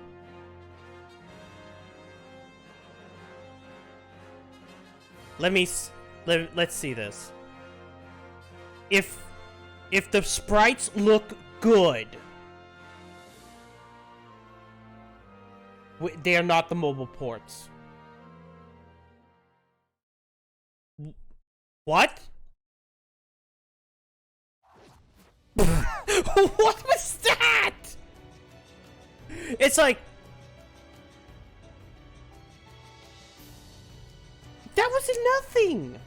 Let's see this. If the sprites look good, they are not the mobile ports. What? What was that? It's like, that was nothing.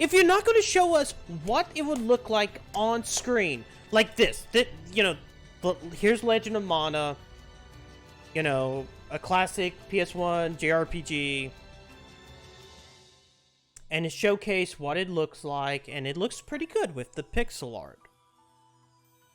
If you're not going to show us what it would look like on screen, like this, you know, here's Legend of Mana, you know, a classic PS1 JRPG, and it showcased what it looks like, and it looks pretty good with the pixel art.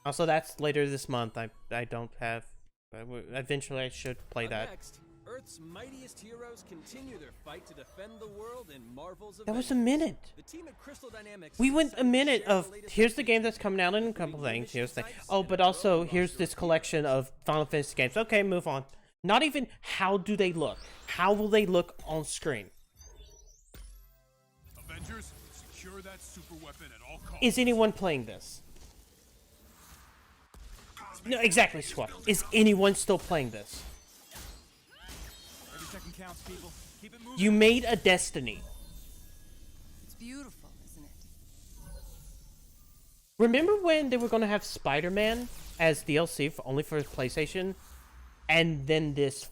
Also, that's later this month. I don't have. Eventually, I should play that. Next, Earth's mightiest heroes continue their fight to defend the world in Marvel's That was a Avengers. minute. The team at Crystal Dynamics We went a decided to minute share of, the latest here's the game updates that's coming out in a couple including things. Here's the mission types oh, and but a also roster here's of this heroes. collection of Final Fantasy games. Okay, move on. Not even how do they look? How will they look on screen? Avengers, secure that super weapon at all costs. Is anyone playing this? No, exactly, Swap. Is anyone still playing this? Every second counts, people. Keep it moving. You made a Destiny. It's beautiful, isn't it? Remember when they were going to have Spider-Man as DLC only for PlayStation? And then this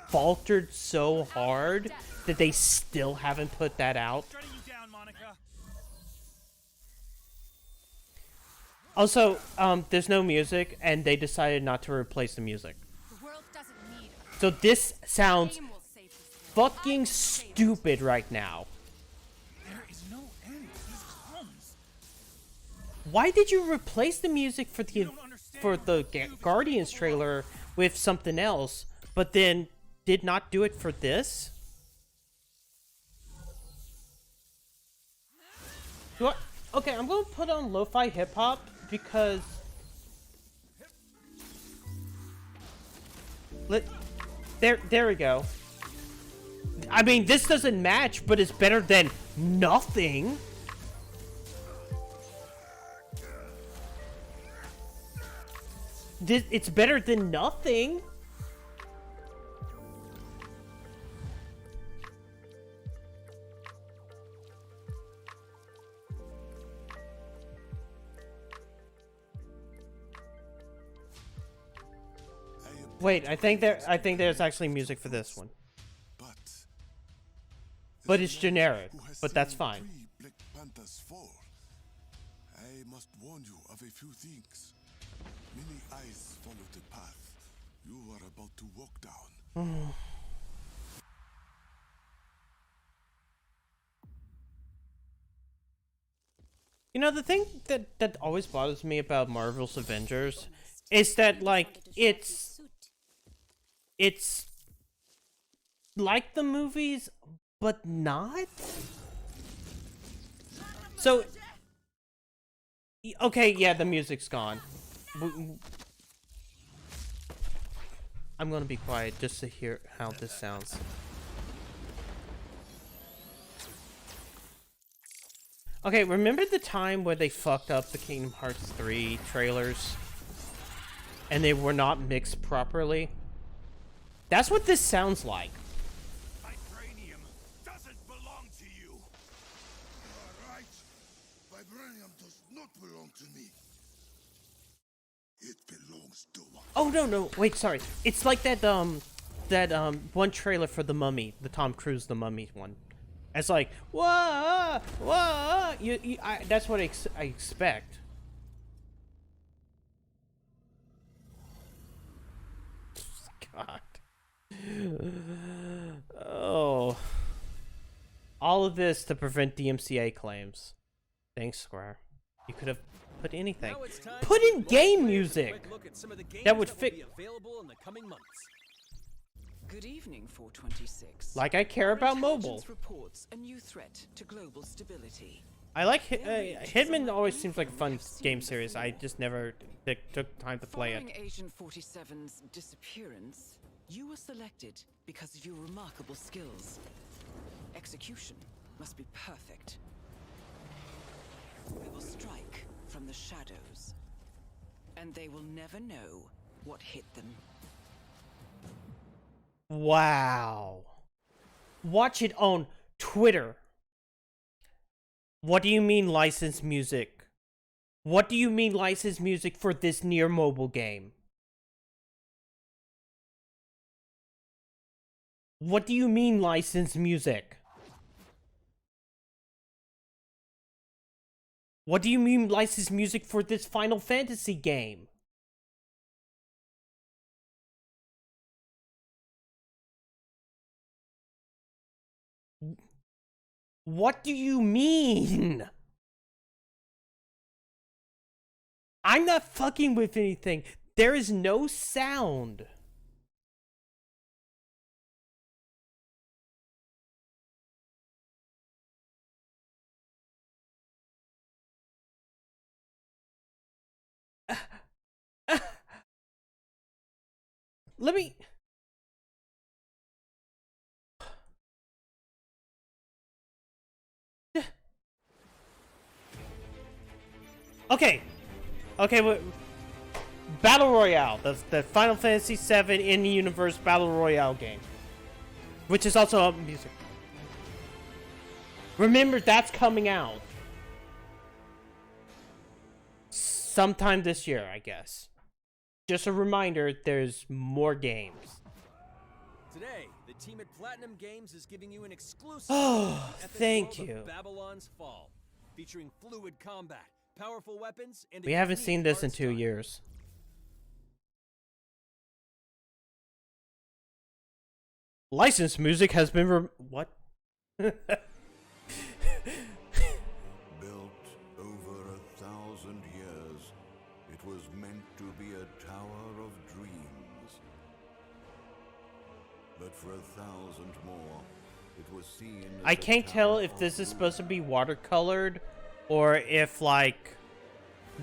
faltered so hard that they still haven't put that out? Shutting you down, Monica. Also, there's no music, and they decided not to replace the music. The world doesn't need us. So this sounds Game will save this fucking stupid right now. There is no end to these crumbs. Why did you replace the music for the Guardians trailer with something else, but then did not do it for this? Okay, I'm gonna put on lo-fi hip-hop because there we go. I mean, this doesn't match, but it's better than nothing. It's better than nothing. Wait, I think there's actually music for this one. But it's generic, but that's fine. Black Panthers fall. I must warn you of a few things. Many eyes follow the path you are about to walk down. You know, the thing that always bothers me about Marvel's Avengers is that, like, it's like the movies, but not? So, okay, yeah, the music's gone. I'm gonna be quiet just to hear how this sounds. Okay, remember the time where they fucked up the Kingdom Hearts 3 trailers? And they were not mixed properly? That's what this sounds like. Vibranium doesn't belong to you. You are right. Vibranium does not belong to me. It belongs to us. Oh no, wait, sorry. It's like that one trailer for The Mummy, the Tom Cruise The Mummy one. It's like, whoa, whoa, that's what I expect. God. Oh. All of this to prevent DMCA claims. Thanks, Square. You could have put anything. Put in game music! That would fit. Good evening, 426. Like I care about mobile. Reports a new threat to global stability. I like Hitman. Always seems like a fun game series. I just never took time to play it. Following Agent 47's disappearance, you were selected because of your remarkable skills. Execution must be perfect. We will strike from the shadows, and they will never know what hit them. Wow. Watch it on Twitter. What do you mean licensed music? What do you mean licensed music for this near mobile game? What do you mean licensed music? What do you mean licensed music for this Final Fantasy game? What do you mean? I'm not fucking with anything. There is no sound. Let me... Okay. Okay, Battle Royale. The Final Fantasy VII in the universe Battle Royale game. Which is also music. Remember, that's coming out. Sometime this year, I guess. Just a reminder, there's more games. Today, the team at Platinum Games is giving you an exclusive Oh, epic thank world you. of Babylon's Fall, featuring fluid combat, powerful weapons and We a haven't unique seen this art in 2 style. years. Licensed music has been what? Built over 1,000 years, it was meant to be a tower of dreams. But for 1,000 more, it was seen as I a can't tell tower if of this is ruin. supposed to be watercolored or if like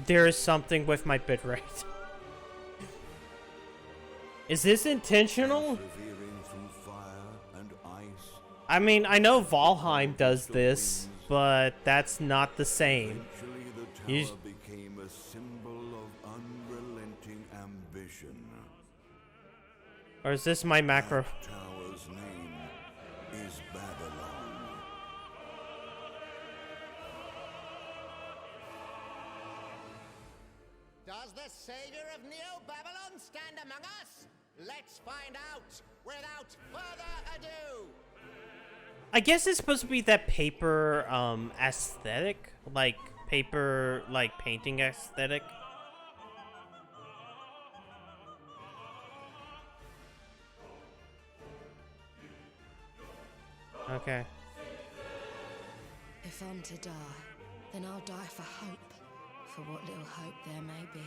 there is something with my bitrate. Is this intentional? Persevering through fire and ice, I mean, I know Valheim does this, but that's not the same. eventually the You tower became a symbol of unrelenting ambition. Or is this my macro? That tower's name is Babylon. Does the savior of Neo Babylon stand among us? Let's find out without further ado. I guess it's supposed to be that paper aesthetic, like paper like painting aesthetic. Okay. If I'm to die, then I'll die for hope, for what little hope there may be.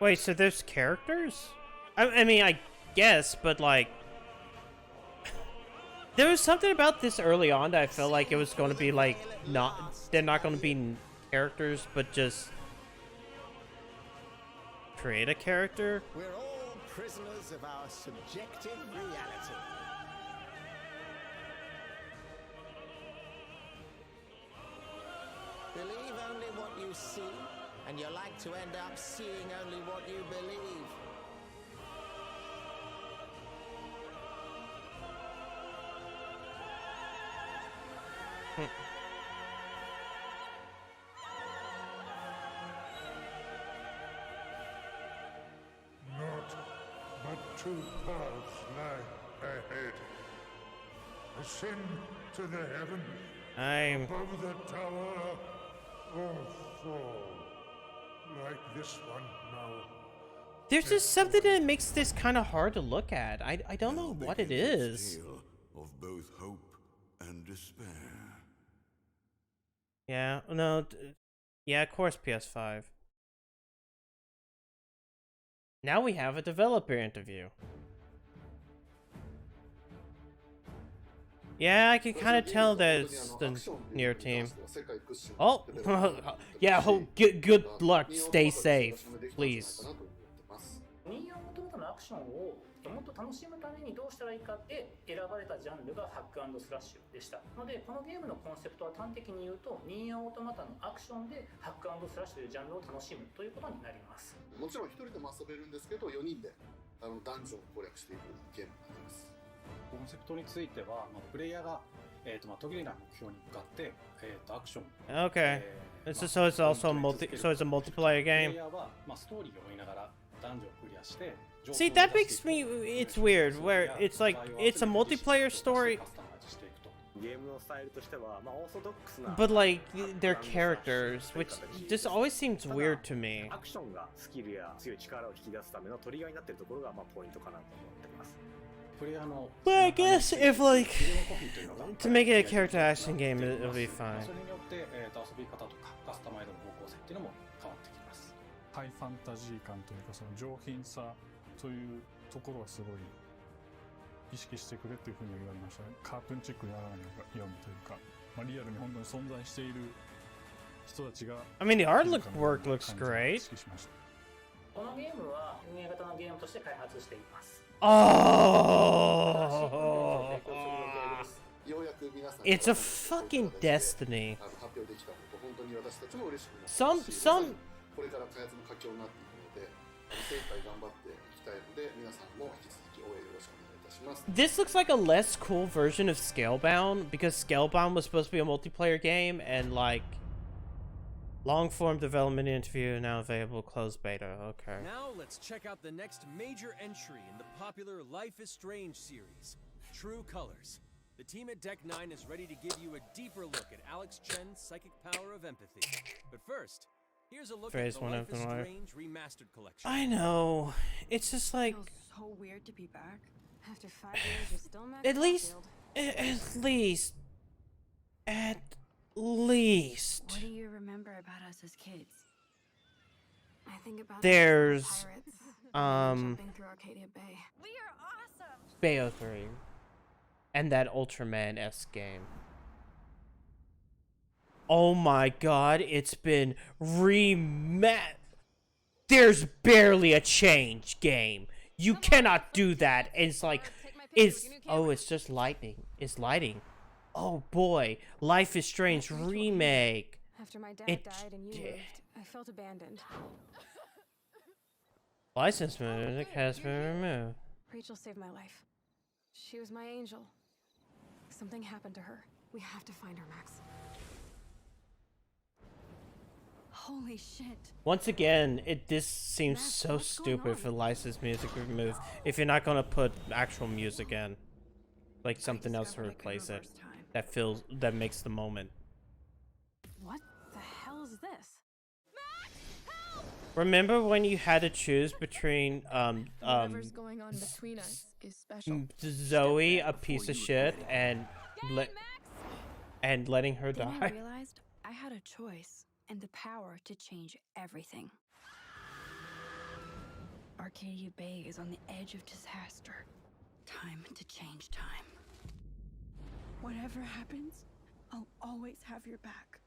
Wait, so there's characters? I mean, I guess, but like, there was something about this early on that I felt like it was going to be like they're not going to be characters, but just create a character. We're all prisoners of our subjective reality. Believe only what you see, and you're like to end up seeing only what you believe. Not but 2 paths lie ahead. Ascend to the heaven I'm above the tower, or fall like this one now. There's just something that makes this kind of hard to look at. I don't know what it is. Tale of both hope and despair. Yeah, no, yeah, of course PS5. Now we have a developer interview. Yeah, I can kind of tell that it's the near team. Oh, yeah, good luck, stay safe, please. ニーヤオートマタのアクションをもっと楽しむためにどうしたらいいかって選ばれたジャンルがハック&スラッシュでしたので、このゲームのコンセプトは端的に言うとニーヤオートマタのアクションでハック&スラッシュというジャンルを楽しむということになります。もちろん一人でも遊べるんですけど、4人でダンジョンを攻略していくゲームになります。コンセプトについては、プレイヤーが途切れない目標に向かってアクション。Okay, so it's also so it's a multiplayer game. プレイヤーはストーリーを追いながらダンジョンをクリアして。See, that makes me, it's weird, where it's like, it's a multiplayer story, but like, they're characters, which just always seems weird to me. But I guess if like, to make it a character action game, it'll be fine. ハイファンタジー感というか、その上品さというところはすごい意識してくれというふうに言われましたね。カートゥーンチックにならないようにというか、リアルに本当に存在している人たちが。I mean, the artwork looks great. このゲームは運営型のゲームとして開発しています。Oh, it's a fucking destiny. Some これから開発の佳境になっていくので、精一杯頑張っていきたいので、皆さんも引き続き応援よろしくお願いいたします。This looks like a less cool version of Scalebound, because Scalebound was supposed to be a multiplayer game, and like, long-form development interview now available, closed beta. Okay. Now let's check out the next major entry in the popular Life is Strange series, True Colors. The team at Deck 9 is ready to give you a deeper look at Alex Chen's psychic power of empathy. But first, here's a look at the Life is Strange Remastered Collection. I know. It's just like... Feels so weird to be back. After 5 years, you're still Max At least... Caulfield. At least... What do you remember about us as kids? I think about There's... pirates, jumping through Arcadia Bay. We are awesome. Bayo 3. And that Ultraman-esque game. Oh my god, it's been There's barely a change game. You cannot do that. It's like, it's just lightning. It's lighting. Oh boy, Life is Strange remake. After my dad died and you moved, I felt abandoned. License music has been removed. Rachel saved my life. She was my angel. Something happened to her. We have to find her, Max. Holy shit. Once again, this seems so stupid for licensed music to remove if you're not gonna put actual music in. Like something else to replace it. That makes the moment. What the hell is this? Remember when you had to choose between Whatever's going on between us is special. Zoe, a piece of shit, and letting her Then I die? realized I had a choice and the power to change everything. Arcadia Bay is on the edge of disaster. Time to change time. Whatever happens, I'll always have your back.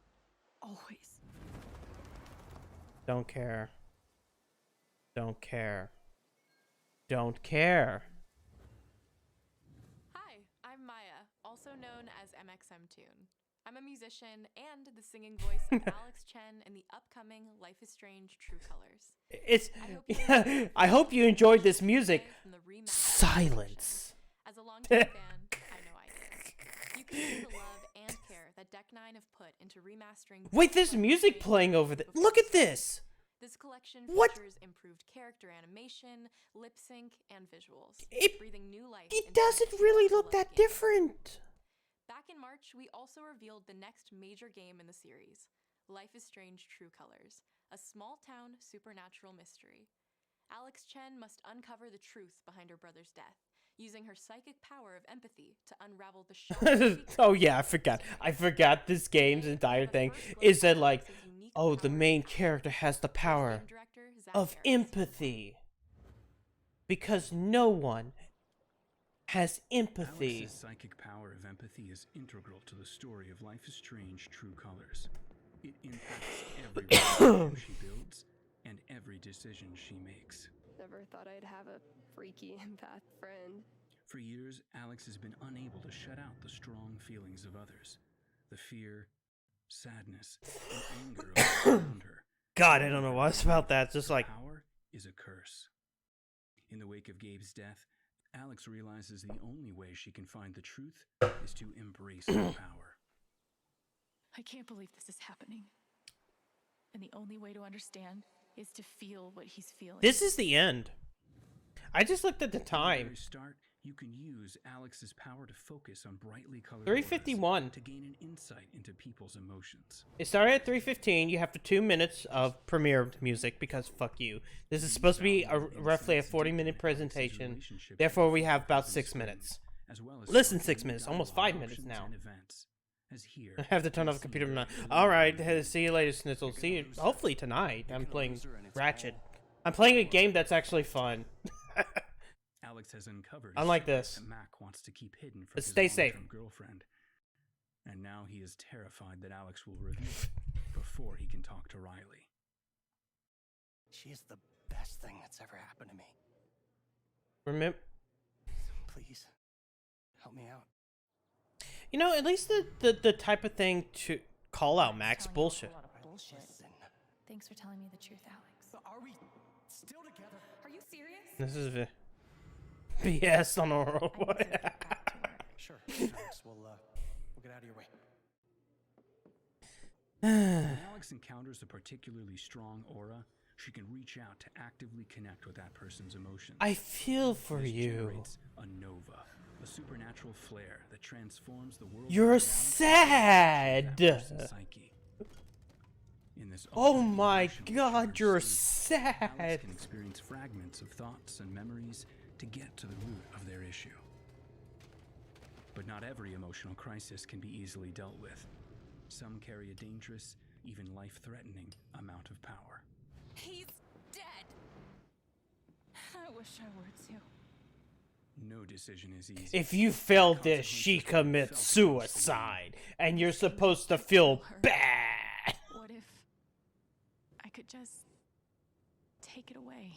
Always. Don't care. Don't care. Don't care. Hi, I'm Maya, also known as MXMTune. I'm a musician and the singing voice of Alex Chen in the upcoming Life is Strange True Colors. I hope you enjoyed this music. Silence. As a longtime fan, I know I did. You can see the love and care that Deck 9 have put into remastering. Wait, there's music playing over there. Look at this. This collection What? features improved character animation, lip sync, and visuals, breathing new life. It doesn't really look that different. Back in March, we also revealed the next major game in the series, Life is Strange True Colors, a small-town supernatural mystery. Alex Chen must uncover the truth behind her brother's death, using her psychic power of empathy to unravel the shocking Oh yeah, I forgot this game's entire thing is that like, oh, the main character has the power of empathy. Because no one has empathy. Alex's psychic power of empathy is integral to the story of Life is Strange True Colors. It impacts every relationship she builds and every decision she makes. Never thought I'd have a freaky empath friend. For years, Alex has been unable to shut out the strong feelings of others. The fear, sadness, and anger of those around her. God, I don't know what's about that. Just like power is a curse. In the wake of Gabe's death, Alex realizes the only way she can find the truth is to embrace her power. I can't believe this is happening. And the only way to understand is to feel what he's feeling. This is the end. I just looked at the time. At the very start, you can use Alex's power to focus on brightly colored 3:51 auras to gain an insight into people's emotions. It started at 3:15. You have 2 minutes of premiere music because fuck you. This is supposed to be roughly a 40-minute presentation. Therefore, we have about 6 minutes. Less than 6 minutes, almost 5 minutes now. I have to turn off the computer now. All right, see you later, Snizzle. See you hopefully tonight. I'm playing Ratchet. I'm playing a game that's actually fun. Alex has uncovered unlike this that Mac wants to keep hidden from but his stay safe. Girlfriend. And now he is terrified that Alex will reveal it before he can talk to Riley. She is the best thing that's ever happened to me. Remember, Please, help me out. you know, at least the type of thing to call out Max bullshit. Bullshit. Thanks for telling me the truth, Alex. Are we still together? Are you serious? This is BS on a roll. Sure. Thanks. We'll get out of your way. When Alex encounters a particularly strong aura, she can reach out to actively connect with that person's emotions. I feel for This you. generates a nova, a supernatural flare that transforms the world. You're sad. Psyche. In this Oh my god, you're sad. Alex can experience fragments of thoughts and memories to get to the root of their issue. But not every emotional crisis can be easily dealt with. Some carry a dangerous, even life-threatening amount of power. He's dead. I wish I were too. No decision is easy. If you fail this, she commits suicide, and you're supposed to feel bad. What if I could just take it away?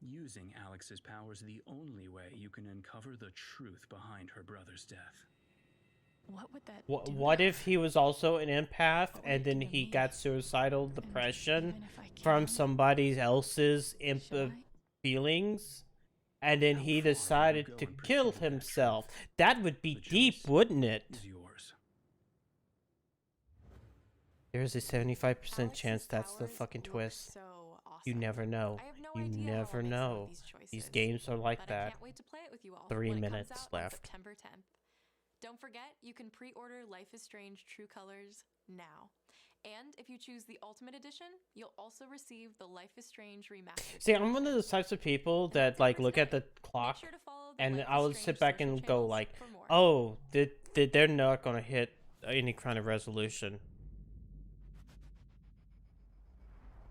Using Alex's power is the only way you can uncover the truth behind her brother's death. What would that What if he was also an empath, and then he got suicidal depression from somebody else's feelings, and then he decided to kill himself? That would be deep, wouldn't it? There's a 75% chance that's the fucking twist. You never know. You never know. These games are like that. I can't wait to play it with you all 3 when it comes minutes out on left. September 10th. Don't forget, you can pre-order Life is Strange True Colors now. And if you choose the Ultimate Edition, you'll also receive the Life is Strange Remastered. See, I'm one of those types of people that like look at the clock and I will sit back and go like, oh, they're not gonna hit any kind of resolution.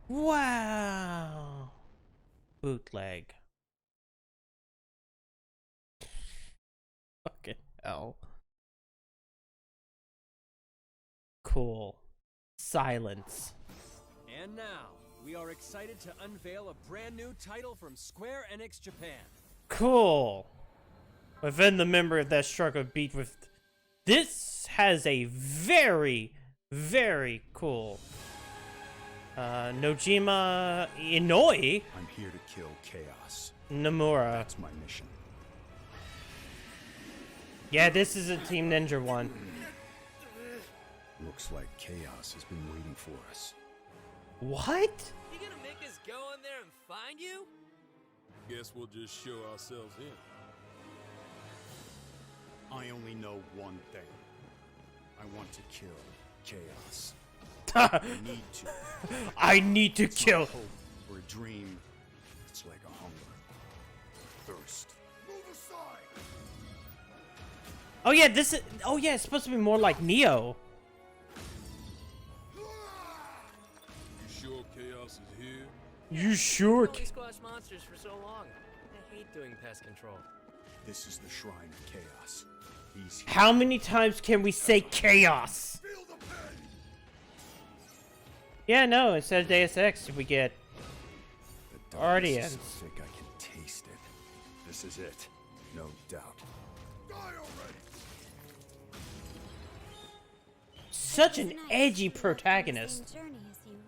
Wow. Bootleg. Fucking hell. Cool. Silence. And now, we are excited to unveil a brand new title from Square Enix Japan. Cool. Within the member of that struggle beat with... This has a very, very cool... Nojima Inoi? I'm here to kill chaos. Nomura. That's my mission. Yeah, this is a Team Ninja one. Looks like chaos has been waiting for us. What? You gonna make us go in there and find you? Guess we'll just show ourselves in. I only know one thing. I want to kill chaos. I need to. I need to it's kill. Not a hope or a dream. It's like a hunger, thirst. Move aside. Oh yeah, this is. Oh yeah, it's supposed to be more like Neo. You sure chaos is here? You sure? We squashed monsters for so long. I hate doing pest control. This is the shrine of chaos. He's here. How many times can we say chaos? Feel the pain. Yeah, no. Instead of Deus Ex, we get The already darkness ends. is so thick I can taste it. This is it, no doubt. Die already. Such an edgy protagonist. Same journey as you,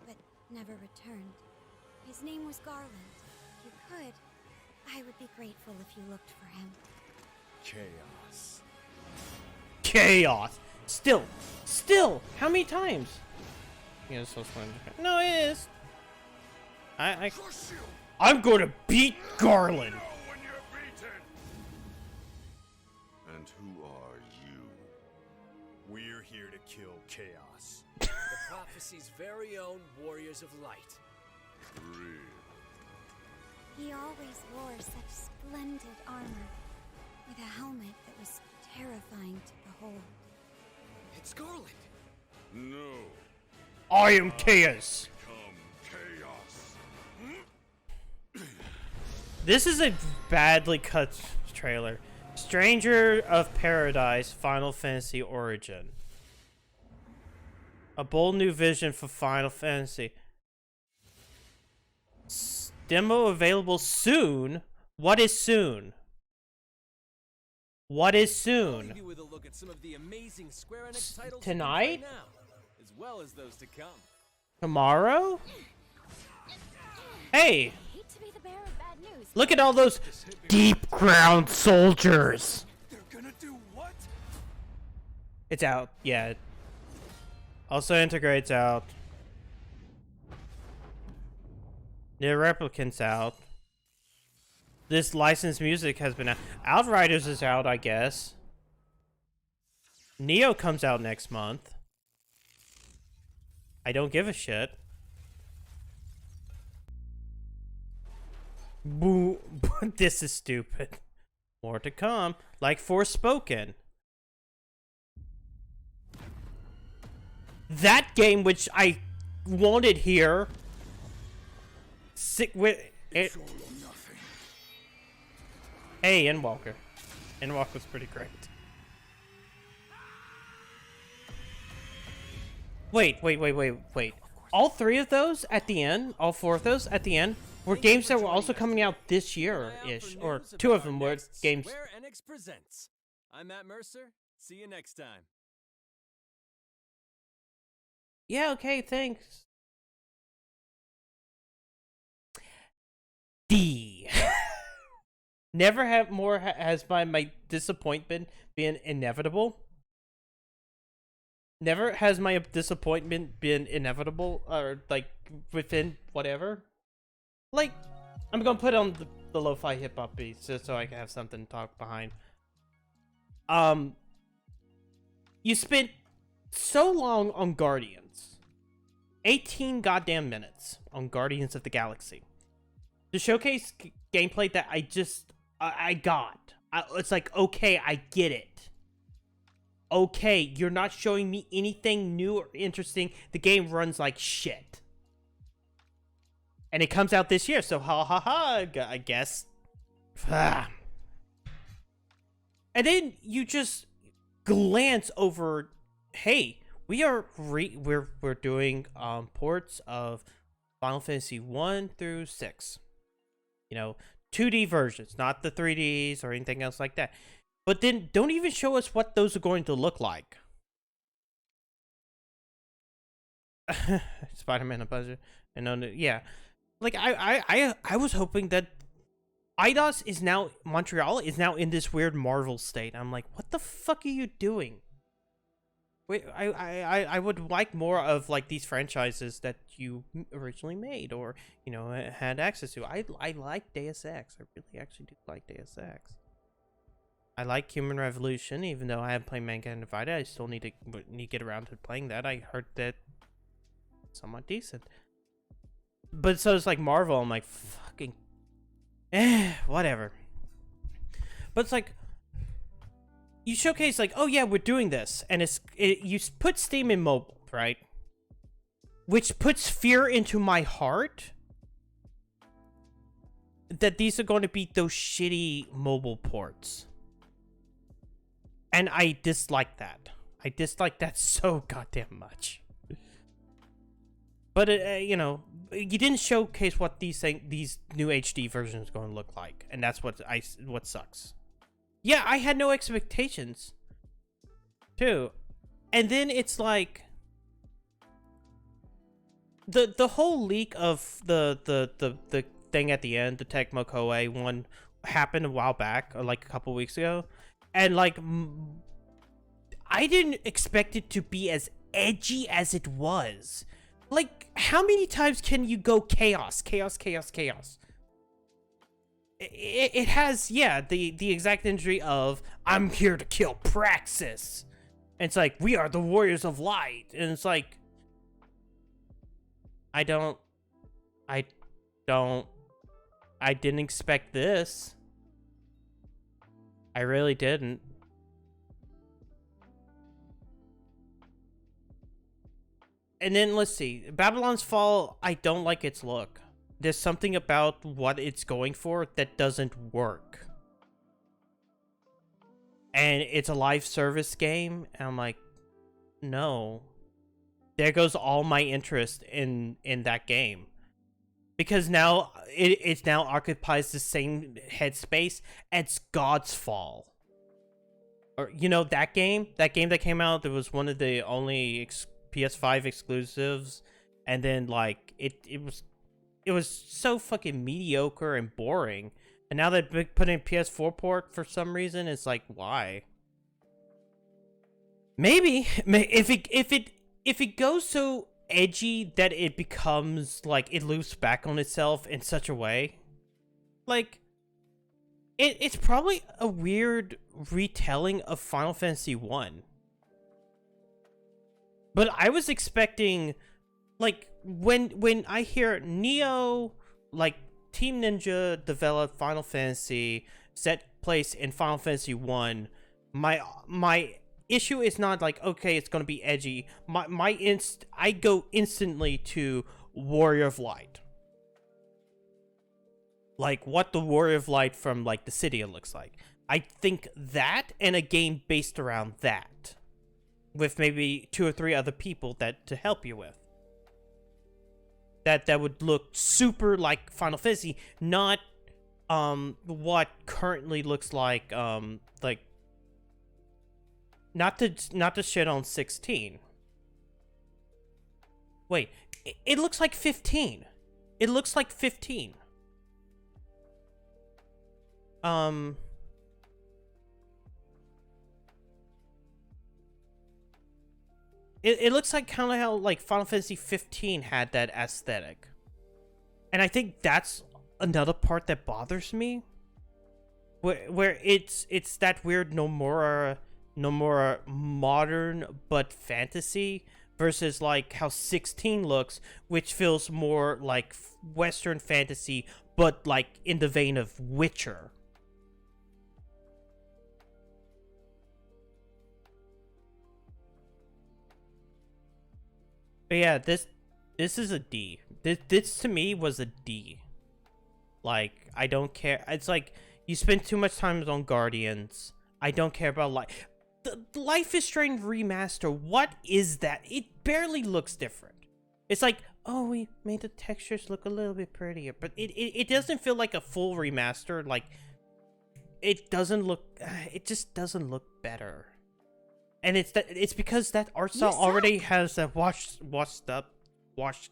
but never returned. His name was Garland. If you could, I would be grateful if you looked for him. Chaos. Chaos. Still. How many times? Yeah, so fun. No, it is. I'm going to beat Garland. And who are you? We're here to kill chaos. The prophecy's very own warriors of light. He always wore such splendid armor, with a helmet that was terrifying to behold. It's Garland. No. I am chaos. Come chaos. This is a badly cut trailer. Stranger of Paradise Final Fantasy Origin. A bold new vision for Final Fantasy. Demo available soon? What is soon? What is soon? Leave you with a look at some of the amazing Square Enix titles Tonight? you can play now, as well as those to come. Tomorrow? Hey! Hate to be the bearer of bad news. Look at all those deep ground soldiers! They're gonna do what? It's out, yeah. Also integrates out. The Replicant's out. This licensed music has been out. Outriders is out, I guess. Neo comes out next month. I don't give a shit. Boo. This is stupid. More to come. Like Forspoken. That game which I wanted here. Sick with it. Hey, Endwalker. Endwalker's pretty great. Wait. All three of those at the end, all four of those at the end, were games that were also coming out this year-ish. Or two of them were games. Square Enix presents. I'm Matt Mercer. See you next time. Yeah, okay, thanks. D. Never have more has my disappointment been inevitable. Never has my disappointment been inevitable, or like within whatever. Like, I'm gonna put on the lo-fi hip hop beats just so I can have something to talk behind. You spent so long on Guardians, 18 goddamn minutes on Guardians of the Galaxy, to showcase gameplay that I got. It's like, okay, I get it. Okay, you're not showing me anything new or interesting. The game runs like shit. And it comes out this year, so I guess. And then you just glance over, hey, we're doing ports of Final Fantasy 1 through 6. You know, 2D versions, not the 3Ds or anything else like that. But then don't even show us what those are going to look like. Spider-Man a buzzer. And yeah. Like I was hoping that Eidos is now Montreal is now in this weird Marvel state. I'm like, what the fuck are you doing? Wait, I would like more of like these franchises that you originally made or, you know, had access to. I like Deus Ex. I really actually do like Deus Ex. I like Human Revolution, even though I haven't played Mankind Divided. I still need to get around to playing that. I heard that it's somewhat decent. But so it's like Marvel. I'm like, fucking, whatever. But it's like, you showcase like, oh yeah, we're doing this, and you put Steam in mobile, right? Which puts fear into my heart that these are going to be those shitty mobile ports. And I dislike that. I dislike that so goddamn much. But you know, you didn't showcase what these new HD versions are going to look like, and that's what sucks. Yeah, I had no expectations, too, and then it's like the whole leak of the thing at the end, the Tecmo Koei one, happened a while back, or like a couple weeks ago, and like I didn't expect it to be as edgy as it was. Like, how many times can you go chaos? It has, yeah, the exact imagery of, I'm here to kill Praxis. And it's like, we are the warriors of light. And it's like, I didn't expect this. I really didn't. And then, let's see. Babylon's Fall, I don't like its look. There's something about what it's going for that doesn't work. And it's a live service game, and I'm like, no. There goes all my interest in that game. Because now, it now occupies the same headspace as God's Fall. Or, you know, that game that came out, that was one of the only PS5 exclusives, and then like it was so fucking mediocre and boring, and now they put in PS4 port for some reason. It's like, why? Maybe if it goes so edgy that it becomes like it loops back on itself in such a way. Like, it's probably a weird retelling of Final Fantasy 1. But I was expecting, like, when I hear Neo, like, Team Ninja developed Final Fantasy, set place in Final Fantasy 1, my issue is not like, okay, it's gonna be edgy. I go instantly to Warrior of Light. Like, what the Warrior of Light from, like, the City looks like. I think that, and a game based around that. With maybe 2 or 3 other people to help you with. That would look super like Final Fantasy, not what currently looks like not to shit on 16. Wait, it looks like 15. It looks like 15. It looks like kind of how like Final Fantasy 15 had that aesthetic. And I think that's another part that bothers me. Where it's that weird Nomura modern but fantasy versus like how 16 looks, which feels more like Western fantasy but like in the vein of Witcher. But yeah, this is a D. This to me was a D. Like, I don't care. It's like you spend too much time on Guardians. I don't care about life. The Life is Strange remaster. What is that? It barely looks different. It's like, oh, we made the textures look a little bit prettier, but it doesn't feel like a full remaster. Like, it doesn't look. It just doesn't look better. And it's because that art style already has a washed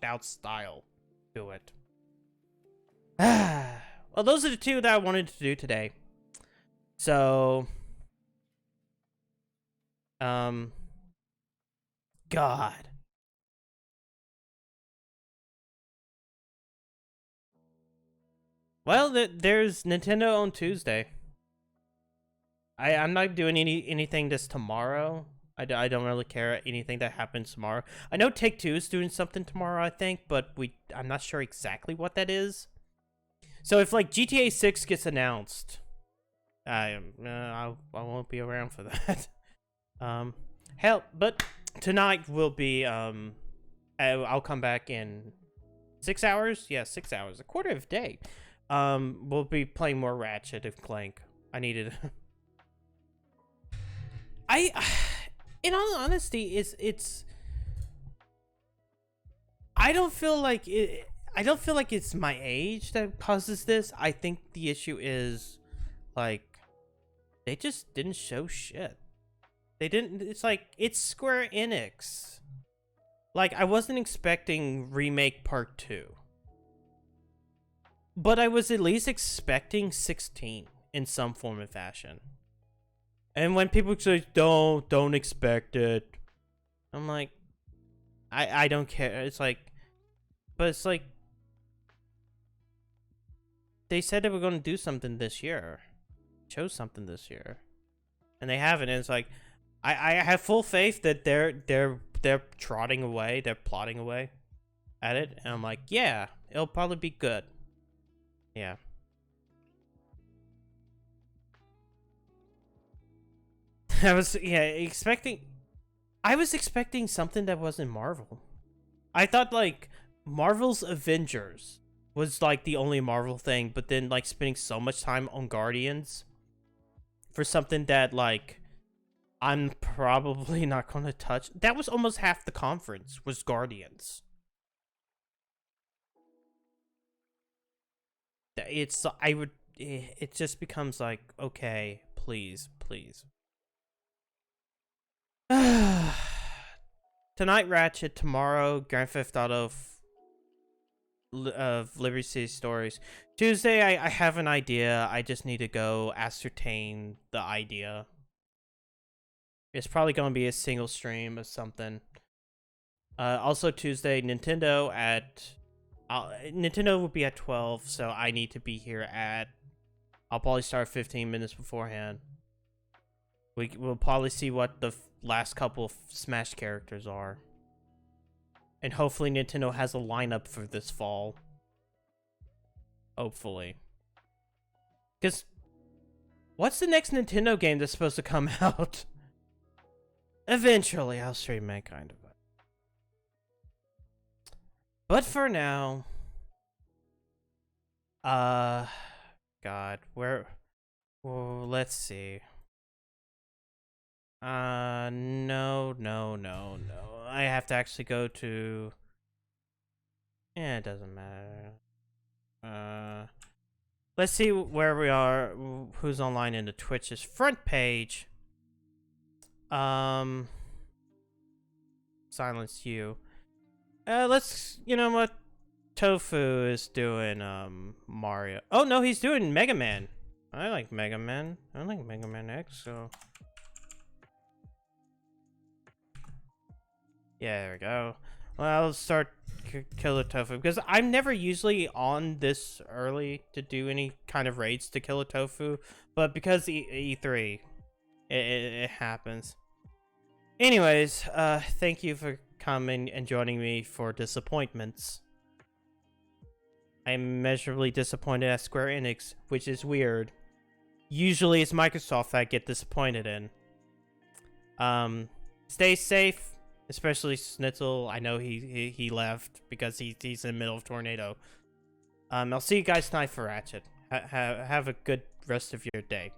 out style to it. Well, those are the 2 that I wanted to do today. So, God. Well, there's Nintendo on Tuesday. I'm not doing anything this tomorrow. I don't really care anything that happens tomorrow. I know Take-Two is doing something tomorrow, I think, but I'm not sure exactly what that is. So if like GTA 6 gets announced, I won't be around for that. Hell, but tonight will be I'll come back in 6 hours. Yeah, 6 hours, a quarter of a day. We'll be playing more Ratchet and Clank. I needed. In all honesty, it's. I don't feel like it's my age that causes this. I think the issue is, like, they just didn't show shit. They didn't. It's like it's Square Enix. Like, I wasn't expecting Remake Part 2, but I was at least expecting 16 in some form and fashion. And when people say don't expect it, I'm like, I don't care. It's like, but it's like they said they were going to do something this year, chose something this year, and they haven't. And it's like, I have full faith that they're trotting away, they're plotting away at it, and I'm like, yeah, it'll probably be good. Yeah. I was expecting something that wasn't Marvel. I thought like Marvel's Avengers was like the only Marvel thing, but then like spending so much time on Guardians for something that like I'm probably not going to touch. That was almost half the conference was Guardians. It just becomes like, okay, please. Tonight Ratchet, tomorrow Grand Theft Auto of Liberty City Stories. Tuesday I have an idea. I just need to go ascertain the idea. It's probably going to be a single stream or something. Also Tuesday, Nintendo Nintendo will be at 12, so I need to be here at. I'll probably start 15 minutes beforehand. We'll probably see what the last couple of Smash characters are. And hopefully Nintendo has a lineup for this fall. Hopefully. Because what's the next Nintendo game that's supposed to come out? Eventually, I'll stream Mankind of it. But for now... God, where... Well, let's see. No. I have to actually go to... Yeah, it doesn't matter. Let's see where we are, who's online in the Twitch's front page. Silence you. Let's, you know what? Tofu is doing, Mario. Oh, no, he's doing Mega Man. I like Mega Man. I like Mega Man X, so... Yeah, there we go. Well, I'll start Killer Tofu, because I'm never usually on this early to do any kind of raids to Killer Tofu, but because E3, it happens. Anyways, thank you for coming and joining me for disappointments. I'm immeasurably disappointed at Square Enix, which is weird. Usually it's Microsoft that I get disappointed in. Stay safe, especially Snitzel. I know he left because he's in the middle of a tornado. I'll see you guys tonight for Ratchet. Have a good rest of your day.